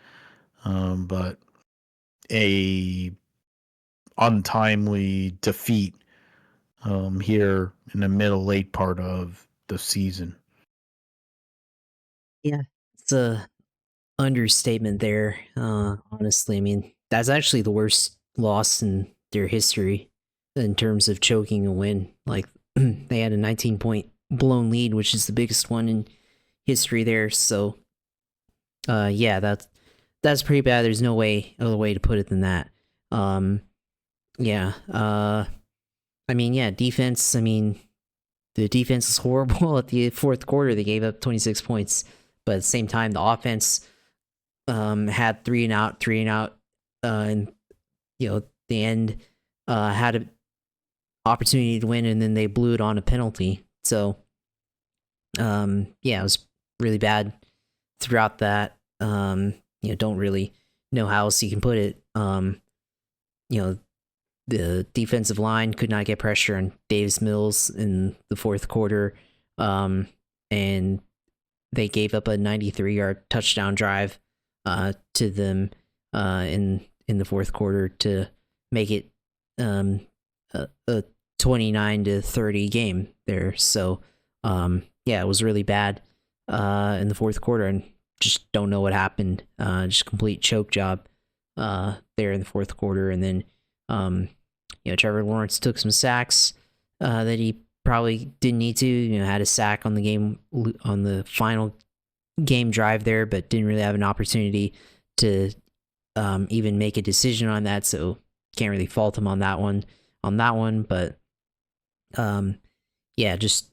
but a untimely defeat here in the middle late part of the season. Yeah, it's a understatement there. Honestly, I mean, that's actually the worst loss in their history in terms of choking a win. Like, they had a 19-point blown lead, which is the biggest one in history there. So, yeah, that's pretty bad. There's no other way to put it than that. Yeah. I mean, yeah, defense. I mean, the defense was horrible at the fourth quarter. They gave up 26 points, but at the same time, the offense had three and out, and the end had an opportunity to win, and then they blew it on a penalty. So, yeah, it was really bad throughout that. Don't really know how else you can put it. The defensive line could not get pressure on Davis Mills in the fourth quarter, and they gave up a 93-yard touchdown drive to them in the fourth quarter to make it a 29-30 game there. So yeah, it was really bad in the fourth quarter, and just don't know what happened. Just complete choke job there in the fourth quarter, and then Trevor Lawrence took some sacks that he probably didn't need to. Had a sack on the final game drive there, but didn't really have an opportunity to even make a decision on that. So can't really fault him on that one. But yeah, just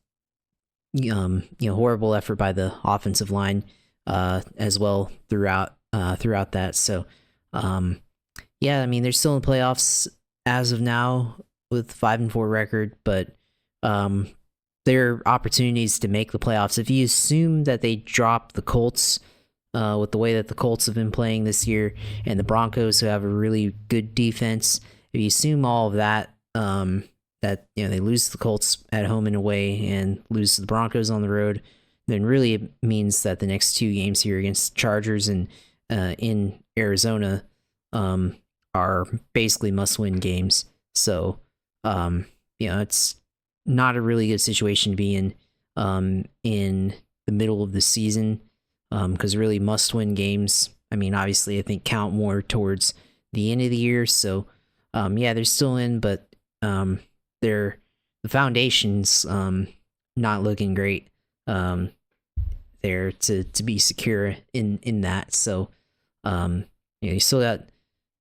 horrible effort by the offensive line as well throughout that. So yeah, I mean, they're still in the playoffs as of now with 5-4 record, but there are opportunities to make the playoffs. If you assume that they drop the Colts with the way that the Colts have been playing this year, and the Broncos, who have a really good defense, if you assume all of that, that they lose to the Colts at home and away and lose to the Broncos on the road, then really it means that the next two games here against Chargers and in Arizona are basically must-win games. So, it's not a really good situation to be in the middle of the season, because really must-win games, I mean, obviously, I think count more towards the end of the year. So, Yeah, they're still in, but they're the foundation's not looking great. There to be secure in that. So you still got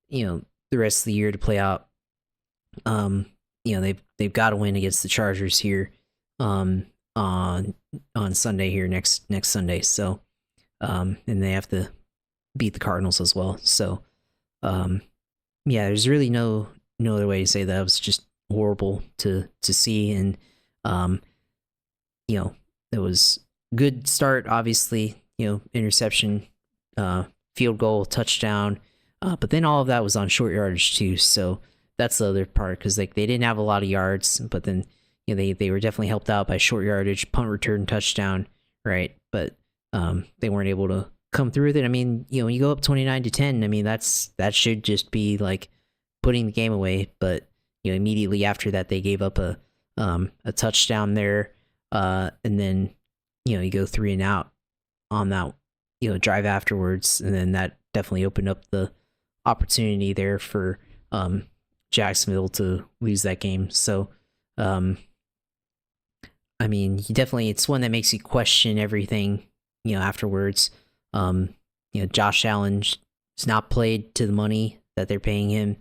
the rest of the year to play out. They've got to win against the Chargers here on Sunday here next Sunday. So and they have to beat the Cardinals as well. So there's really no other way to say that. It was just horrible to see, and it was good start, obviously, interception, field goal, touchdown, but then all of that was on short yardage too. So that's the other part, because they didn't have a lot of yards, but then they were definitely helped out by short yardage, punt return, touchdown, right? But they weren't able to come through with it. I mean, when you go up 29-10, I mean that should just be like putting the game away. But immediately after that, they gave up a touchdown there, and then you go 3 and out on that drive afterwards, and then that definitely opened up the opportunity there for Jacksonville to lose that game. So I mean, it's one that makes you question everything afterwards. Josh Allen's not played to the money that they're paying him,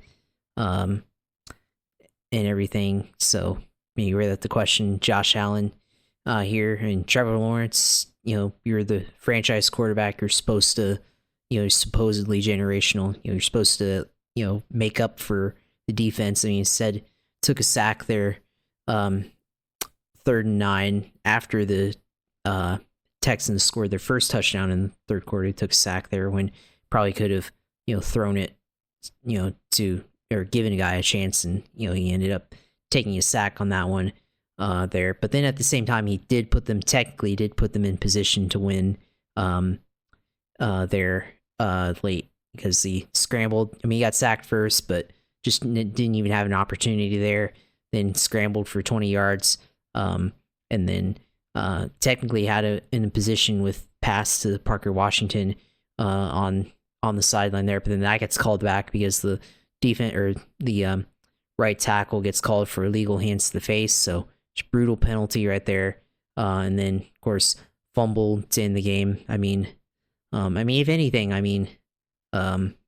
and everything. So you really have to question Josh Allen here, and Trevor Lawrence. You're the franchise quarterback. You're supposed to, supposedly generational. You're supposed to, make up for the defense. I mean, instead took a sack there, 3rd and 9 after the Texans scored their first touchdown in the third quarter. He took a sack there when probably could have, thrown it, to or given a guy a chance, and he ended up taking a sack on that one there. But then at the same time, he did put them in position to win there late, because he scrambled. I mean, he got sacked first, but just didn't even have an opportunity there. Then scrambled for 20 yards, and then technically had in a position with pass to Parker Washington on the sideline there. But then that gets called back because the defense, or the right tackle, gets called for illegal hands to the face. So just brutal penalty right there. And then of course fumble to end the game. I mean, if anything, I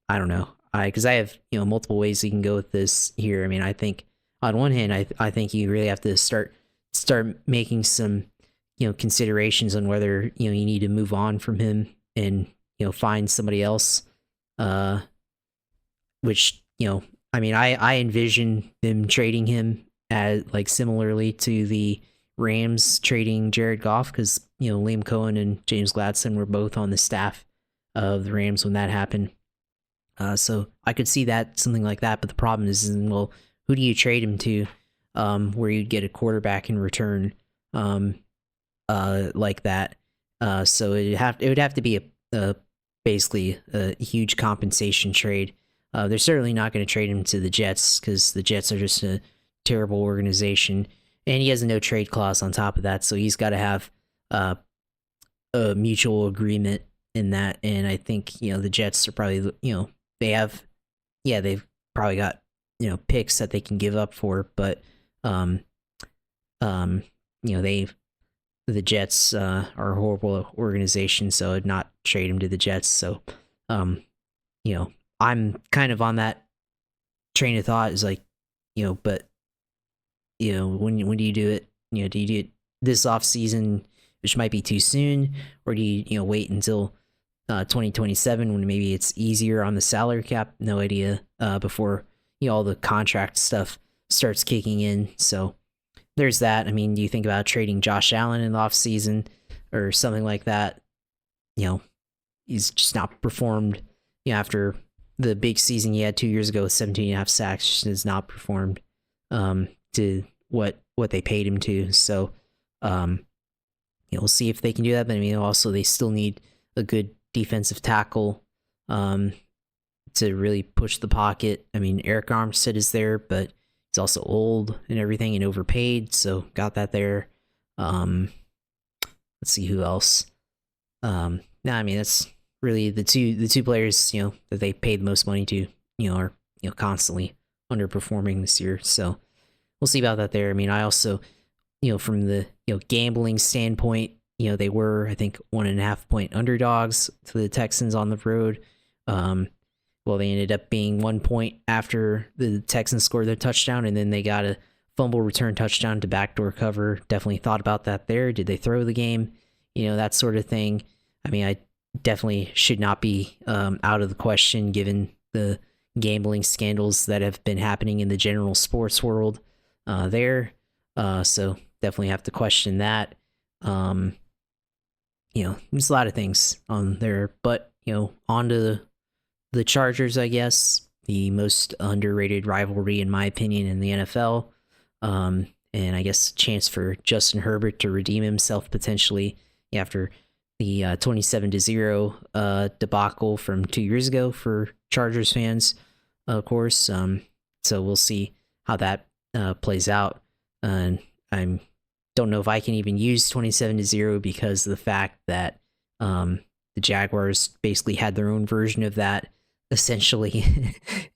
don't know. Because I have multiple ways you can go with this here. I mean, I think on one hand, I think you really have to start making some considerations on whether you need to move on from him and find somebody else. Which I envision them trading him as like similarly to the Rams trading Jared Goff, because Liam Cohen and James Gladstone were both on the staff of the Rams when that happened. So I could see that, something like that. But the problem is, well, who do you trade him to, where you'd get a quarterback in return, like that? So it would have to be a basically a huge compensation trade. They're certainly not going to trade him to the Jets, because the Jets are just a terrible organization, and he has a no trade clause on top of that. So he's got to have a mutual agreement in that. And I think the Jets are probably they've probably got picks that they can give up for, but the Jets are a horrible organization, so I'd not trade him to the Jets. So I'm kind of on that train of thought, is like, but when do you do it? Do you do it this off season, which might be too soon, or do you wait until 2027 when maybe it's easier on the salary cap? No idea. Before all the contract stuff starts kicking in. So there's that. I mean, do you think about trading Josh Allen in the off season or something like that? He's just not performed. After the big season he had 2 years ago with 17.5 sacks, just has not performed to what they paid him to. So we'll see if they can do that. But also they still need a good defensive tackle to really push the pocket. Eric Armstead is there, but he's also old and everything and overpaid, so got that there. Let's see who else. That's really the two players that they paid the most money to. Are constantly underperforming this year. So we'll see about that there. I mean, I also, from the gambling standpoint, they were, I think, 1.5 point underdogs to the Texans on the road. Well, they ended up being 1 point after the Texans scored their touchdown, and then they got a fumble return touchdown to backdoor cover. Definitely thought about that there. Did they throw the game? That sort of thing. I mean, I definitely should not be out of the question given the gambling scandals that have been happening in the general sports world there. So definitely have to question that. There's a lot of things on there, but on to the Chargers, I guess, the most underrated rivalry in my opinion in the NFL. And I guess a chance for Justin Herbert to redeem himself potentially after the 27-0 debacle from 2 years ago for Chargers fans, of course. So we'll see how that plays out. And I don't know if I can even use 27-0 because of the fact that the Jaguars basically had their own version of that essentially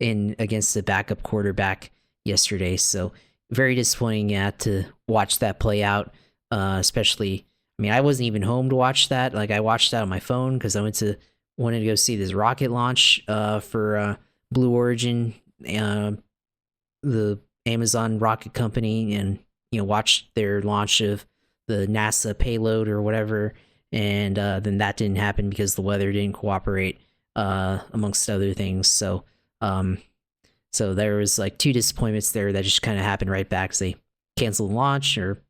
in against the backup quarterback yesterday. So very disappointing to watch that play out, especially. I mean, I wasn't even home to watch that. Like, I watched that on my phone because I wanted to go see this rocket launch for Blue Origin, the Amazon rocket company, and watch their launch of the NASA payload or whatever. And then that didn't happen because the weather didn't cooperate, amongst other things. So there was like two disappointments there that just kind of happened right back because they canceled the launch or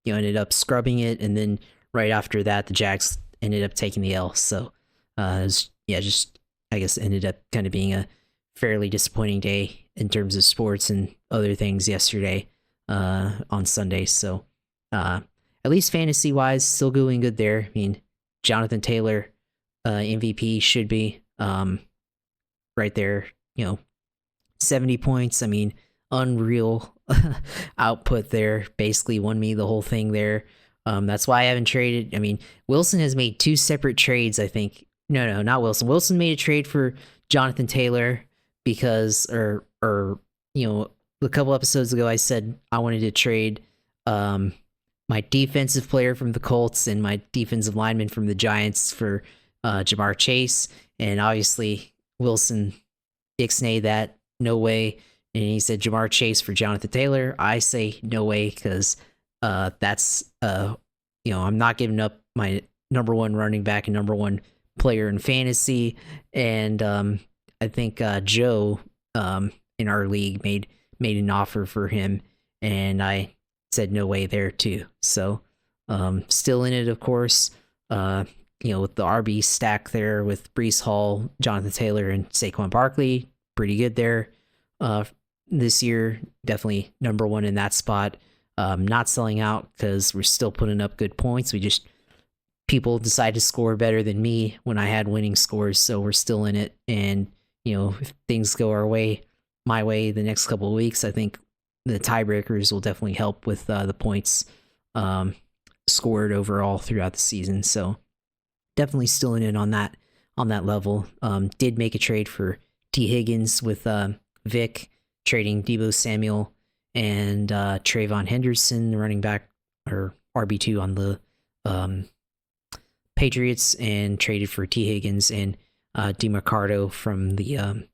ended up scrubbing it, and then right after that, the Jags ended up taking the L. So, just I guess ended up kind of being a fairly disappointing day in terms of sports and other things yesterday on Sunday. So, at least fantasy wise, still going good there. I mean, Jonathan Taylor, MVP should be right there. 70 points. I mean, unreal output there. Basically won me the whole thing there. That's why I haven't traded. I mean, Wilson has made two separate trades, I think. No, not Wilson. Wilson made a trade for Jonathan Taylor because, or a couple episodes ago, I said I wanted to trade my defensive player from the Colts and my defensive lineman from the Giants for Jamar Chase. And obviously, Wilson ixnayed that. No way. And he said Jamar Chase for Jonathan Taylor. I say no way because that's I'm not giving up my number one running back and number one player in fantasy. And I think Joe in our league made an offer for him, and I said no way there too. So still in it, of course. With the RB stack there with Breece Hall, Jonathan Taylor, and Saquon Barkley, pretty good there. This year, definitely number one in that spot. Not selling out because we're still putting up good points. People decide to score better than me when I had winning scores, so we're still in it. And if things go my way the next couple of weeks, I think the tiebreakers will definitely help with the points scored overall throughout the season. So definitely still in it on that level. Did make a trade for T. Higgins with Vic, trading Deebo Samuel and Trayvon Henderson, the running back or RB2 on the Patriots, and traded for T. Higgins and DeMarcado from the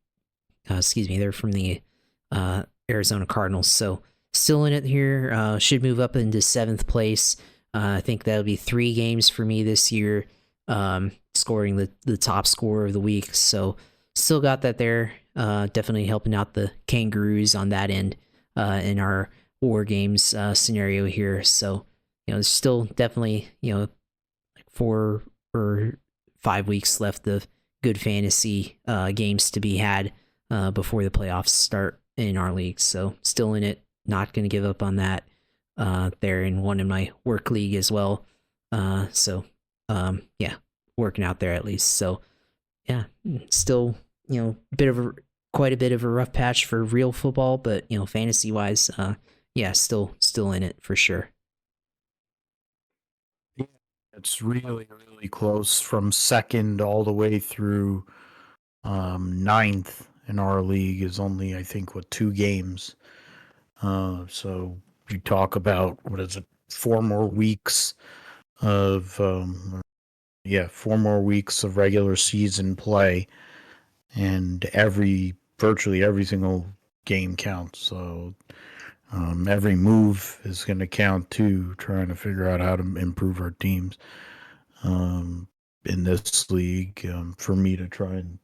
they're from the Arizona Cardinals. So still in it here. Should move up into 7th place. I think that'll be 3 games for me this year, scoring the top scorer of the week. So still got that there. Definitely helping out the Kangaroos on that end in our War Games scenario here. So, there's still definitely, 4 or 5 weeks left of good fantasy games to be had before the playoffs start in our league. So still in it, not going to give up on that. There in one in my work league as well. Working out there at least. So yeah, still, quite a bit of a rough patch for real football, but fantasy wise, still in it for sure. It's really, really close from second all the way through 9th in our league is only, I think, 2 games. So you talk about, 4 more weeks of 4 more weeks of regular season play, and virtually every single game counts. So every move is going to count too, trying to figure out how to improve our teams in this league, for me to try and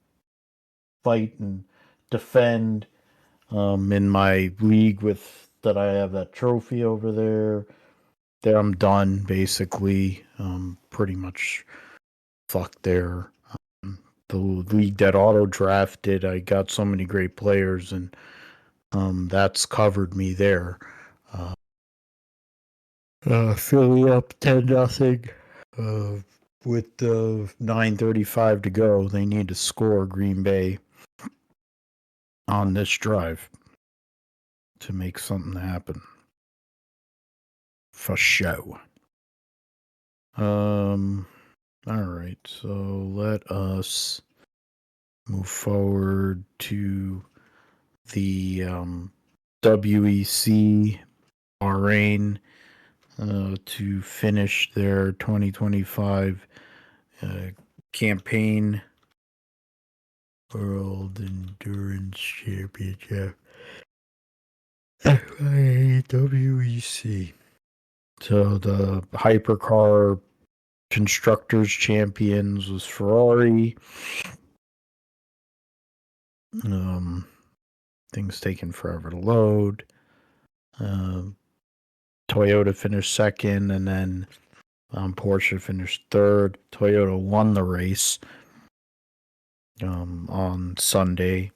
fight and defend. In my league that I have that trophy over there, I'm done basically. Pretty much fucked there. The league that auto drafted, I got so many great players, and that's covered me there. Philly up 10-0. With 9:35 to go, they need to score Green Bay on this drive to make something happen. For show. All right, so let us move forward to the WEC Bahrain to finish their 2025 campaign World Endurance Championship. WEC. So the hypercar constructors champions was Ferrari. Things taking forever to load. Toyota finished second, and then Porsche finished third. Toyota won the race on Sunday.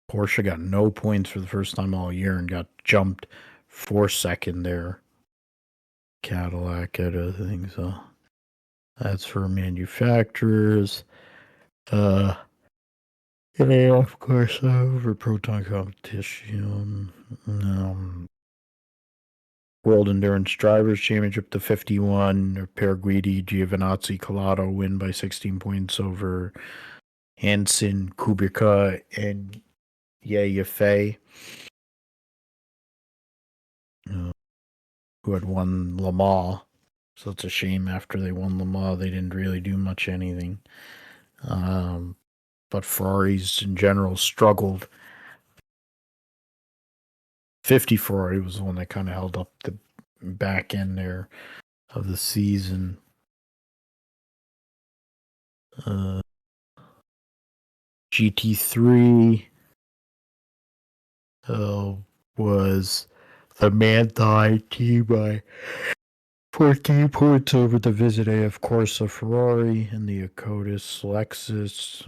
Porsche got no points for the first time all year and got jumped for second there. Cadillac out of things. So that's for manufacturers. Yeah, of course, over Proton competition. World Endurance Drivers Championship, the 51. Perguidi, Giovinazzi, Collado win by 16 points over Hansen, Kubica, and Yafei, who had won Le Mans. So it's a shame after they won Le Mans, they didn't really do much anything. But Ferraris in general struggled. 50 Ferrari was the one that kind of held up the back end there of the season. GT3 was the Manthey team by 14 points over the Visit AF Corsa Ferrari, and the Akotis Lexus.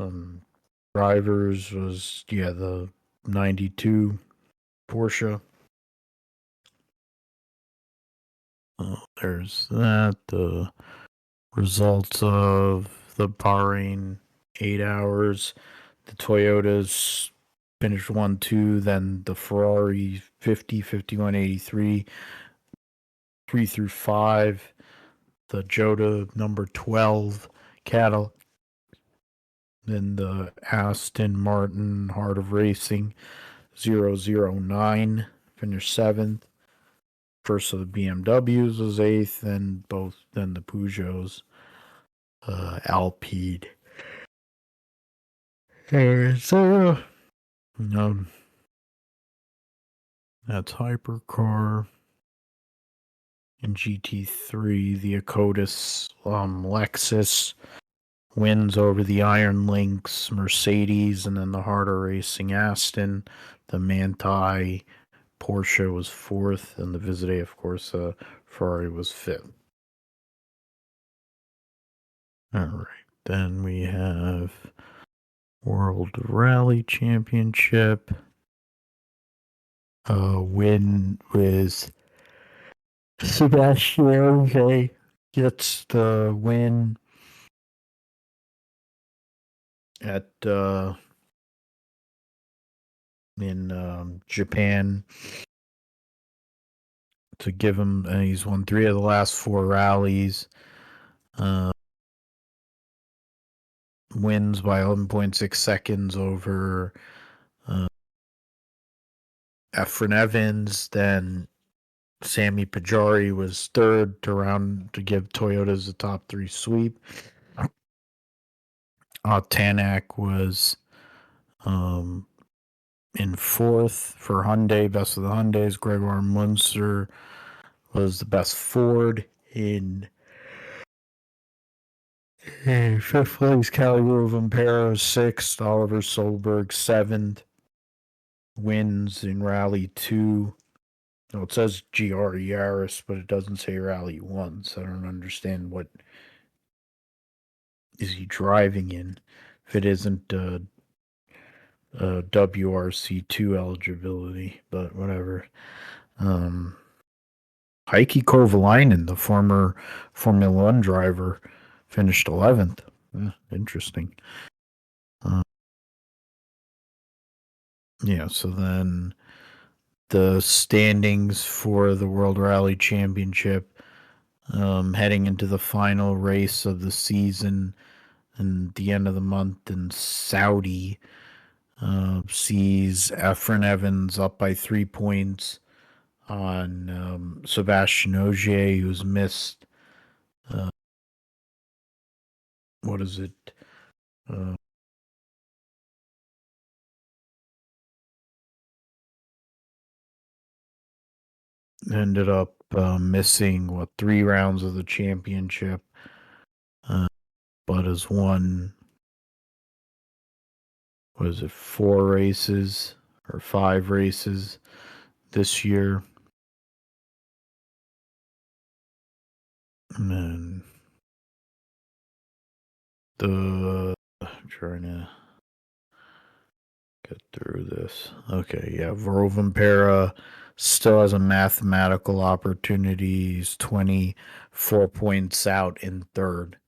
Drivers was, the 92 Porsche. There's that. The results of the Bahrain 8 hours. The Toyotas finished 1-2, then the Ferrari 50, 51, 83, 3 through 5. The Jota number 12 Cadillac. Then the Aston Martin Heart of Racing 009 finished 7th. First of the BMWs was 8th, then the Peugeots, Alpine. So, that's Hypercar. In GT3, the Akotis Lexus wins over the Iron Lynx Mercedes, and then the Harder Racing Aston. The Manthey Porsche was 4th, and the Visit of course, Ferrari was 5th. All right, then we have World Rally Championship. Win with Sebastian gets the win at in Japan to give him. He's won 3 of the last 4 rallies. wins by 11.6 seconds over Efren Evans. Then Sammy Pajari was third to give Toyotas a top 3 sweep. Tanak was in fourth for Hyundai, best of the Hyundais. Gregor Munster was the best Ford in fifth place. Cali Rovanpera sixth. Oliver Solberg seventh. Wins in Rally 2. No, it says GR Yaris, but it doesn't say Rally 1, so I don't understand what is he driving in if it isn't WRC2 eligibility, but whatever. Heikki Kovalainen, the former Formula One driver, finished 11th. Interesting. Yeah, so then the standings for the World Rally Championship, heading into the final race of the season and the end of the month in Saudi, sees Efren Evans up by 3 points on Sebastian Ogier, who's missed, what is it? Ended up missing 3 rounds of the championship, but has won, 4 races or 5 races this year. And then I'm trying to get through this. Okay, yeah, Rovanpera still has a mathematical opportunity. He's 24 points out in third.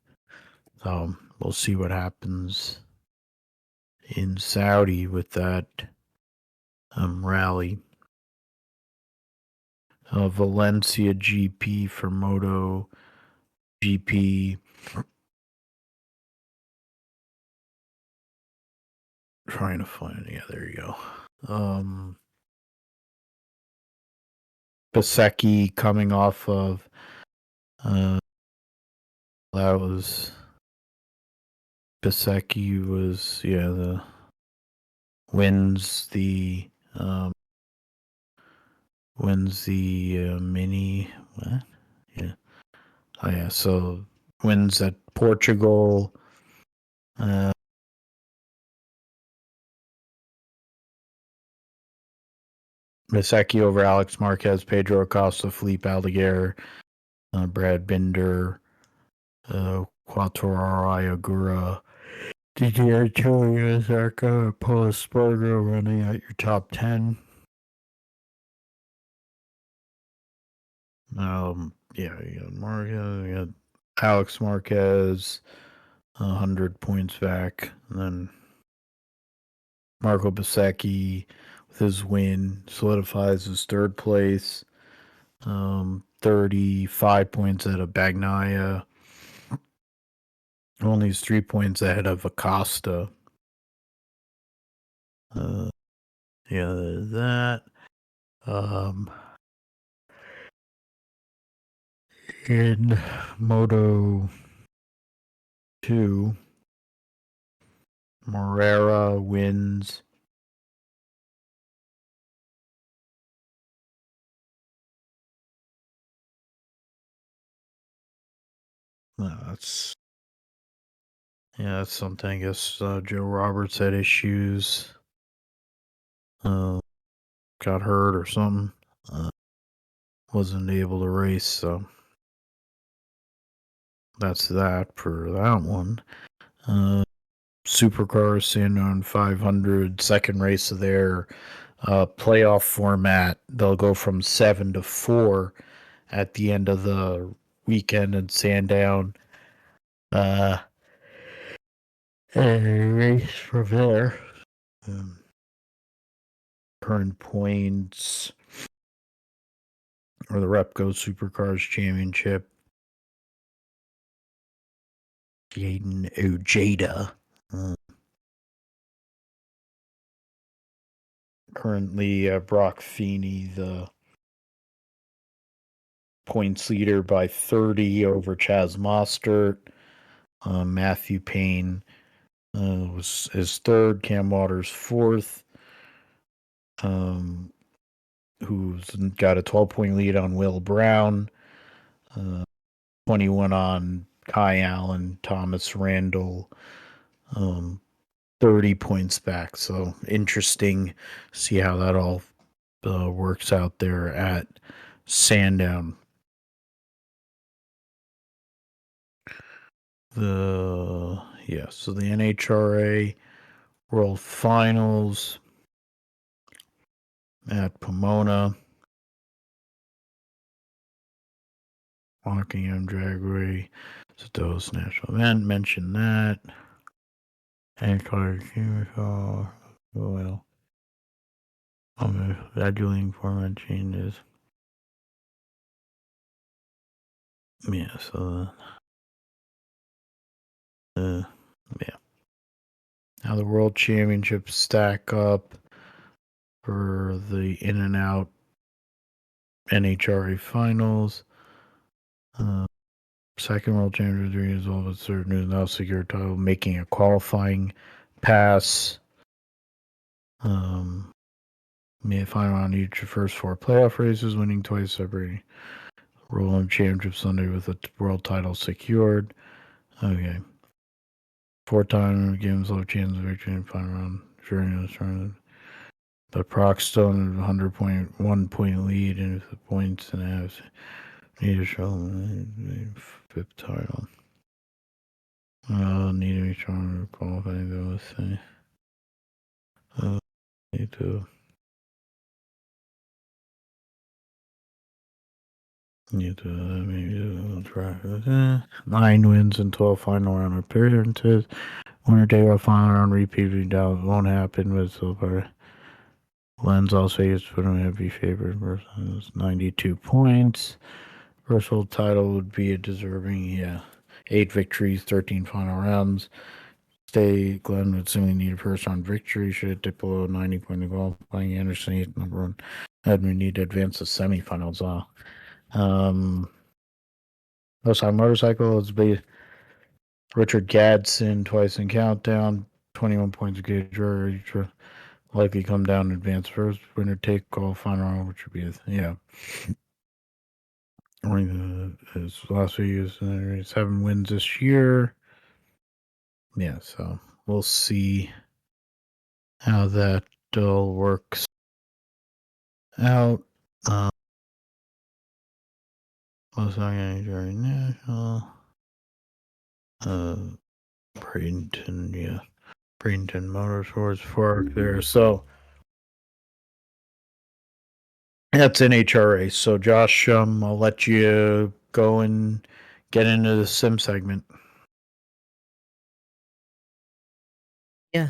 So we'll see what happens in Saudi with that rally. Valencia GP for Moto GP. Trying to find, yeah, there you go. Bezzecchi coming off of that was Bezzecchi was the wins the mini what? Yeah. Oh yeah, so wins at Portugal. Bezzecchi over Alex Marquez, Pedro Acosta, Felipe Aldeguer, Brad Binder, Quattraro Agura, Didier Antonio Zarco, Paul Espargaro running out your top 10. Yeah, you got Marquez, you got Alex Marquez, 100 points back, and then Marco Bezzecchi with his win solidifies his third place. 35 points ahead of Bagnaia. Only 3 points ahead of Acosta. Yeah, there's that. In Moto 2, Morera wins. That's something. I guess Joe Roberts had issues. Got hurt or something. Wasn't able to race, so that's that for that one. Supercars San 500, second race of their playoff format. They'll go from 7 to 4 at the end of the weekend in Sandown. And race from there. Current points or the Repco Supercars Championship. Jaden Ojeda Currently, Brock Feeney, the points leader by 30 over Chaz Mostert. Matthew Payne was his third. Cam Waters fourth. Who's got a 12-point lead on Will Brown. 21 on Kai Allen, Thomas Randall. 30 points back. So interesting. See how that all works out there at Sandown. So the NHRA World Finals at Pomona. Rockingham Dragway. Setos National Event. Mentioned that. NHRA well. Scheduling format changes. Yeah, so yeah. How the World Championships stack up for the in and out NHRA finals. Second World Championship is all but certain is now secured title, making a qualifying pass. Made a final round each of first four playoff races, winning twice, separating World Championship Sunday with a world title secured. Okay. 4-time games, low chance of victory in final round during this tournament. But Brockstone 100.1 point lead and the points and a half. Need to show fifth title. Need to be stronger qualifying though, let's say. Need to maybe try 9 wins and 12 final round appearances. Winner take a final round repeat down won't happen with Silver. Lens Las Vegas put him heavy favorite versus 92 points. First world title would be a deserving, 8 victories, 13 final rounds. Glenn would simply need a first round victory. Should it dip below 90 point qualifying. Anderson, 8th, number 1. And we need to advance the semifinals. Most high motorcycle is be Richard Gadsden twice in countdown, 21 points of gauge. Likely come down and advance first. Winner take all final round, which would be his last few years. 7 wins this year. Yeah, so we'll see how that all works out. Most National. Bradenton, Bradenton Motorsports Park there. So that's NHRA. So Josh, I'll let you go and get into the sim segment. Yeah,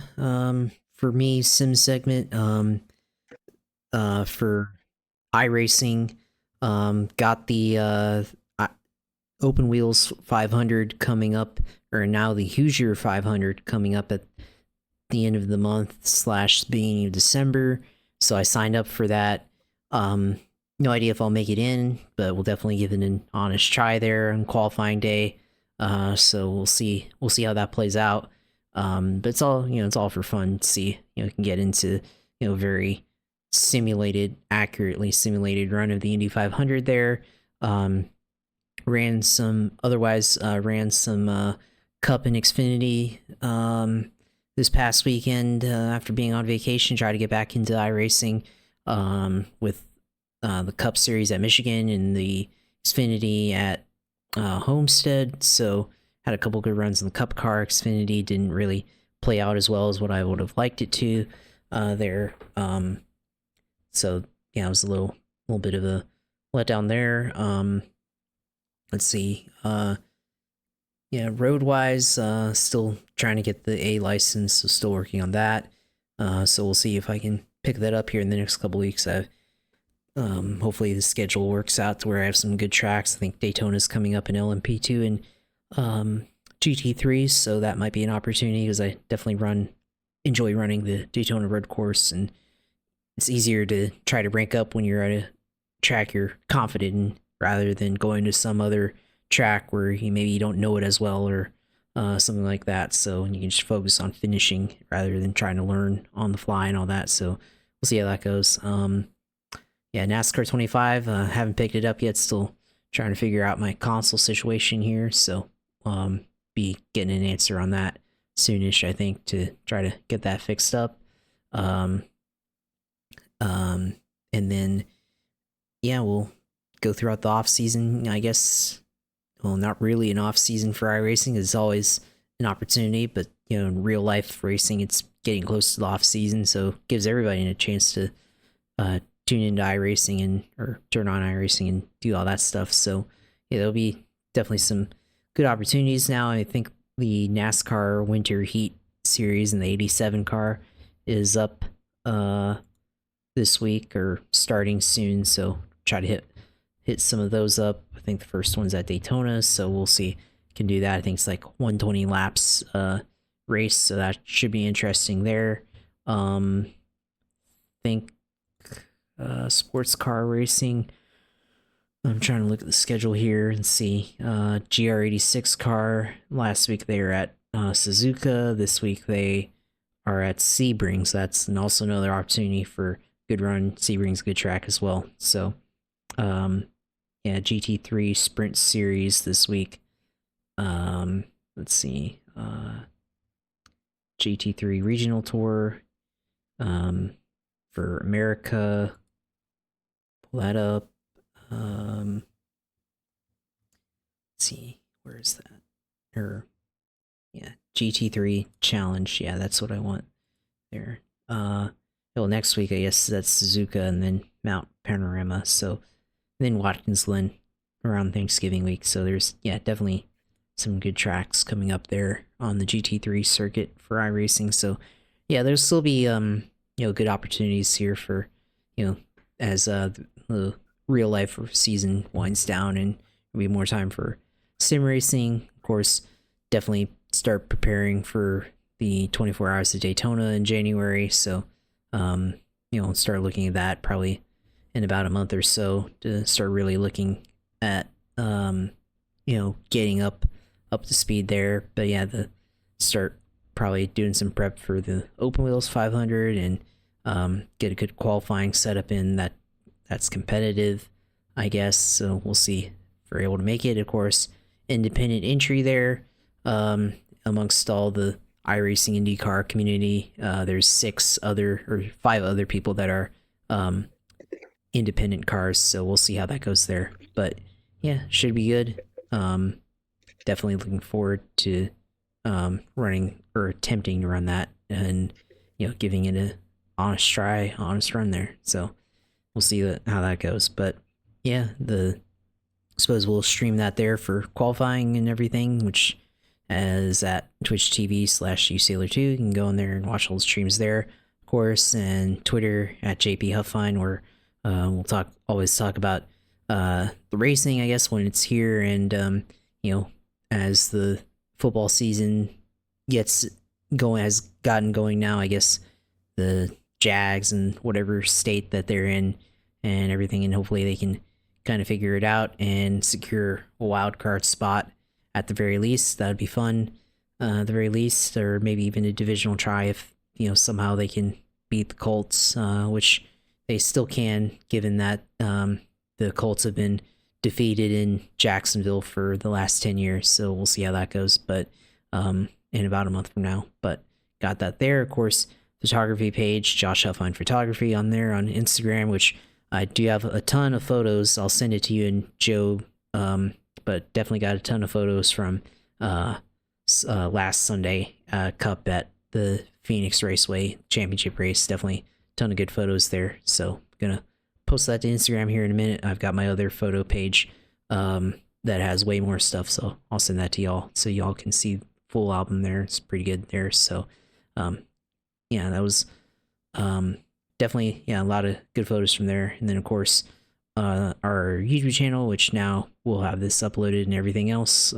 for me, sim segment, for iRacing, got the Open Wheels 500 coming up, or now the Hoosier 500 coming up at the end of the month / beginning of December. So I signed up for that. No idea if I'll make it in, but we'll definitely give it an honest try there on qualifying day. So we'll see how that plays out. But it's all for fun to see, can get into, very accurately simulated run of the Indy 500 there. Ran some Cup and Xfinity this past weekend after being on vacation. Try to get back into iRacing with the Cup Series at Michigan and the Xfinity at Homestead. So had a couple good runs in the Cup car. Xfinity didn't really play out as well as what I would have liked it to there. So yeah, it was a little bit of a letdown there. Let's see. Road wise, still trying to get the A license, so still working on that. So we'll see if I can pick that up here in the next couple weeks. Hopefully the schedule works out to where I have some good tracks. I think Daytona's coming up in LMP2 in GT3, so that might be an opportunity because I definitely enjoy running the Daytona Road Course, and it's easier to try to rank up when you're at a track you're confident in rather than going to some other track where you don't know it as well or something like that. So you can just focus on finishing rather than trying to learn on the fly and all that. So we'll see how that goes. Yeah, NASCAR 25, haven't picked it up yet. Still trying to figure out my console situation here. So be getting an answer on that soonish, I think, to try to get that fixed up. And then, yeah, we'll go throughout the off season, I guess. Well, not really an off season for iRacing. It's always an opportunity, but in real life racing, it's getting close to the off season, so it gives everybody a chance to tune into iRacing or turn on iRacing and do all that stuff. So yeah, there'll be definitely some good opportunities now. I think the NASCAR Winter Heat Series in the 87 car is up this week or starting soon, so try to hit some of those up. I think the first one's at Daytona, so we'll see. Can do that. I think it's like 120 laps race, so that should be interesting there. Think sports car racing. I'm trying to look at the schedule here and see. GR86 car, last week they were at Suzuka. This week they are at Sebring, so that's also another opportunity for good run. Sebring's a good track as well. So, yeah, GT3 Sprint Series this week. Let's see. GT3 Regional Tour for America. Pull that up. Let's see, where is that? Yeah, GT3 Challenge. Yeah, that's what I want there. Well, next week I guess that's Suzuka and then Mount Panorama. So then Watkins Glen around Thanksgiving week. So there's definitely some good tracks coming up there on the GT3 circuit for iRacing. So yeah, there'll still be good opportunities here for as the real life season winds down and there'll be more time for sim racing. Of course, definitely start preparing for the 24 Hours of Daytona in January. So start looking at that probably in about a month or so to start really looking at getting up to speed there. But yeah, start probably doing some prep for the Open Wheels 500 and get a good qualifying setup in that's competitive, I guess. So we'll see if we're able to make it. Of course, independent entry there amongst all the iRacing IndyCar community. There's 5 other people that are independent cars, so we'll see how that goes there. But yeah, should be good. Definitely looking forward to running or attempting to run that and giving it a honest run there. So we'll see how that goes. But yeah, I suppose we'll stream that there for qualifying and everything, which is at Twitch TV/usailor2. You can go in there and watch all the streams there, of course, and Twitter at JP Huffine, where we'll always talk about the racing, I guess, when it's here, and as the football season has gotten going now, I guess the Jags and whatever state that they're in and everything, and hopefully they can kind of figure it out and secure a wild card spot at the very least. That would be fun, at the very least, or maybe even a divisional try if somehow they can beat the Colts, which they still can, given that the Colts have been defeated in Jacksonville for the last 10 years. So we'll see how that goes, but in about a month from now. But got that there. Of course, photography page, Josh Huffine Photography on there on Instagram, which I do have a ton of photos. I'll send it to you and Joe, but definitely got a ton of photos from last Sunday Cup at the Phoenix Raceway Championship race. Definitely a ton of good photos there. So gonna post that to Instagram here in a minute. I've got my other photo page that has way more stuff, so I'll send that to y'all so y'all can see full album there. It's pretty good there. So yeah, that was definitely a lot of good photos from there. And then of course our YouTube channel, which now we'll have this uploaded and everything else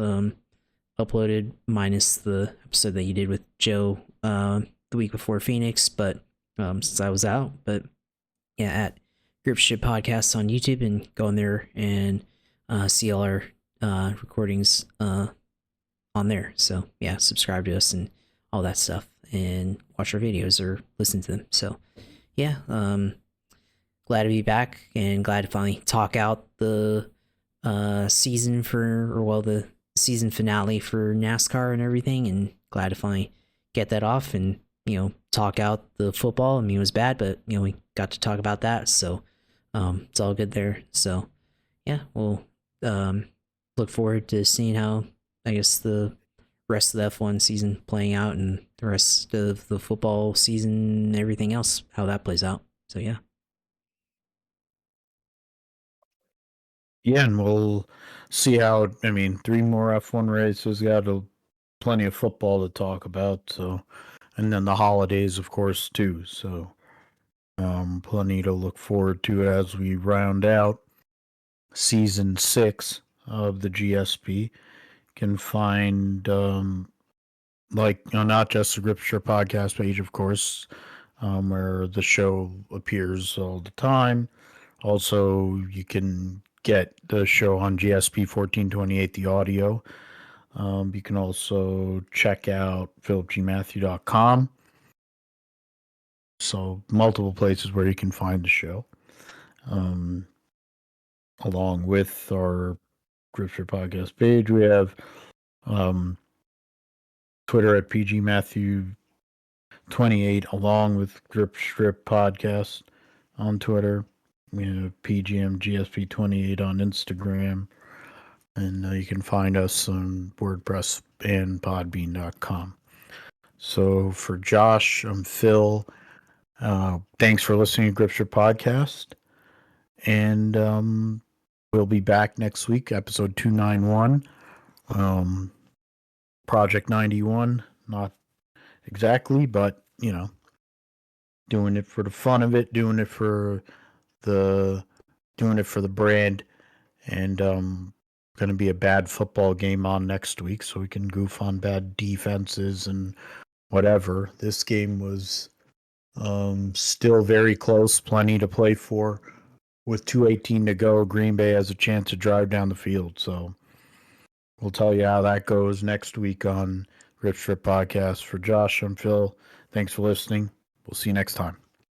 uploaded, minus the episode that you did with Joe the week before Phoenix, but since I was out. But yeah, at Grip Shit Podcast on YouTube, and go in there and see all our recordings on there. So yeah, subscribe to us and all that stuff, and watch our videos or listen to them. So yeah, glad to be back, and glad to finally talk out the season the season finale for NASCAR and everything, and glad to finally get that off and, talk out the football. I mean, it was bad, but we got to talk about that, so it's all good there. So yeah, we'll look forward to seeing how, I guess, the rest of the F1 season playing out, and the rest of the football season and everything else, how that plays out. So yeah. Yeah, and we'll see how. I mean, 3 more F1 races, got plenty of football to talk about. So, and then the holidays, of course, too. So, plenty to look forward to as we round out season 6 of the GSP. Can find not just the Grip Strip podcast page, of course, where the show appears all the time. Also, you can get the show on GSP 1428, the audio. You can also check out philipgmatthew.com. So, multiple places where you can find the show. Along with our Grip Strip podcast page, we have Twitter at pgmatthew28, along with Grip Strip podcast on Twitter. We have PGMGSP28 on Instagram. And you can find us on WordPress and Podbean.com. So for Josh, I'm Phil. Thanks for listening to Grip Strip Podcast. And we'll be back next week, episode 291. Project 91. Not exactly, but, doing it for the fun of it, doing it for the brand, and going to be a bad football game on next week, so we can goof on bad defenses and whatever. This game was still very close, plenty to play for. With 2:18 to go, Green Bay has a chance to drive down the field. So we'll tell you how that goes next week on Grip Strip Podcast. For Josh, I'm Phil. Thanks for listening. We'll see you next time.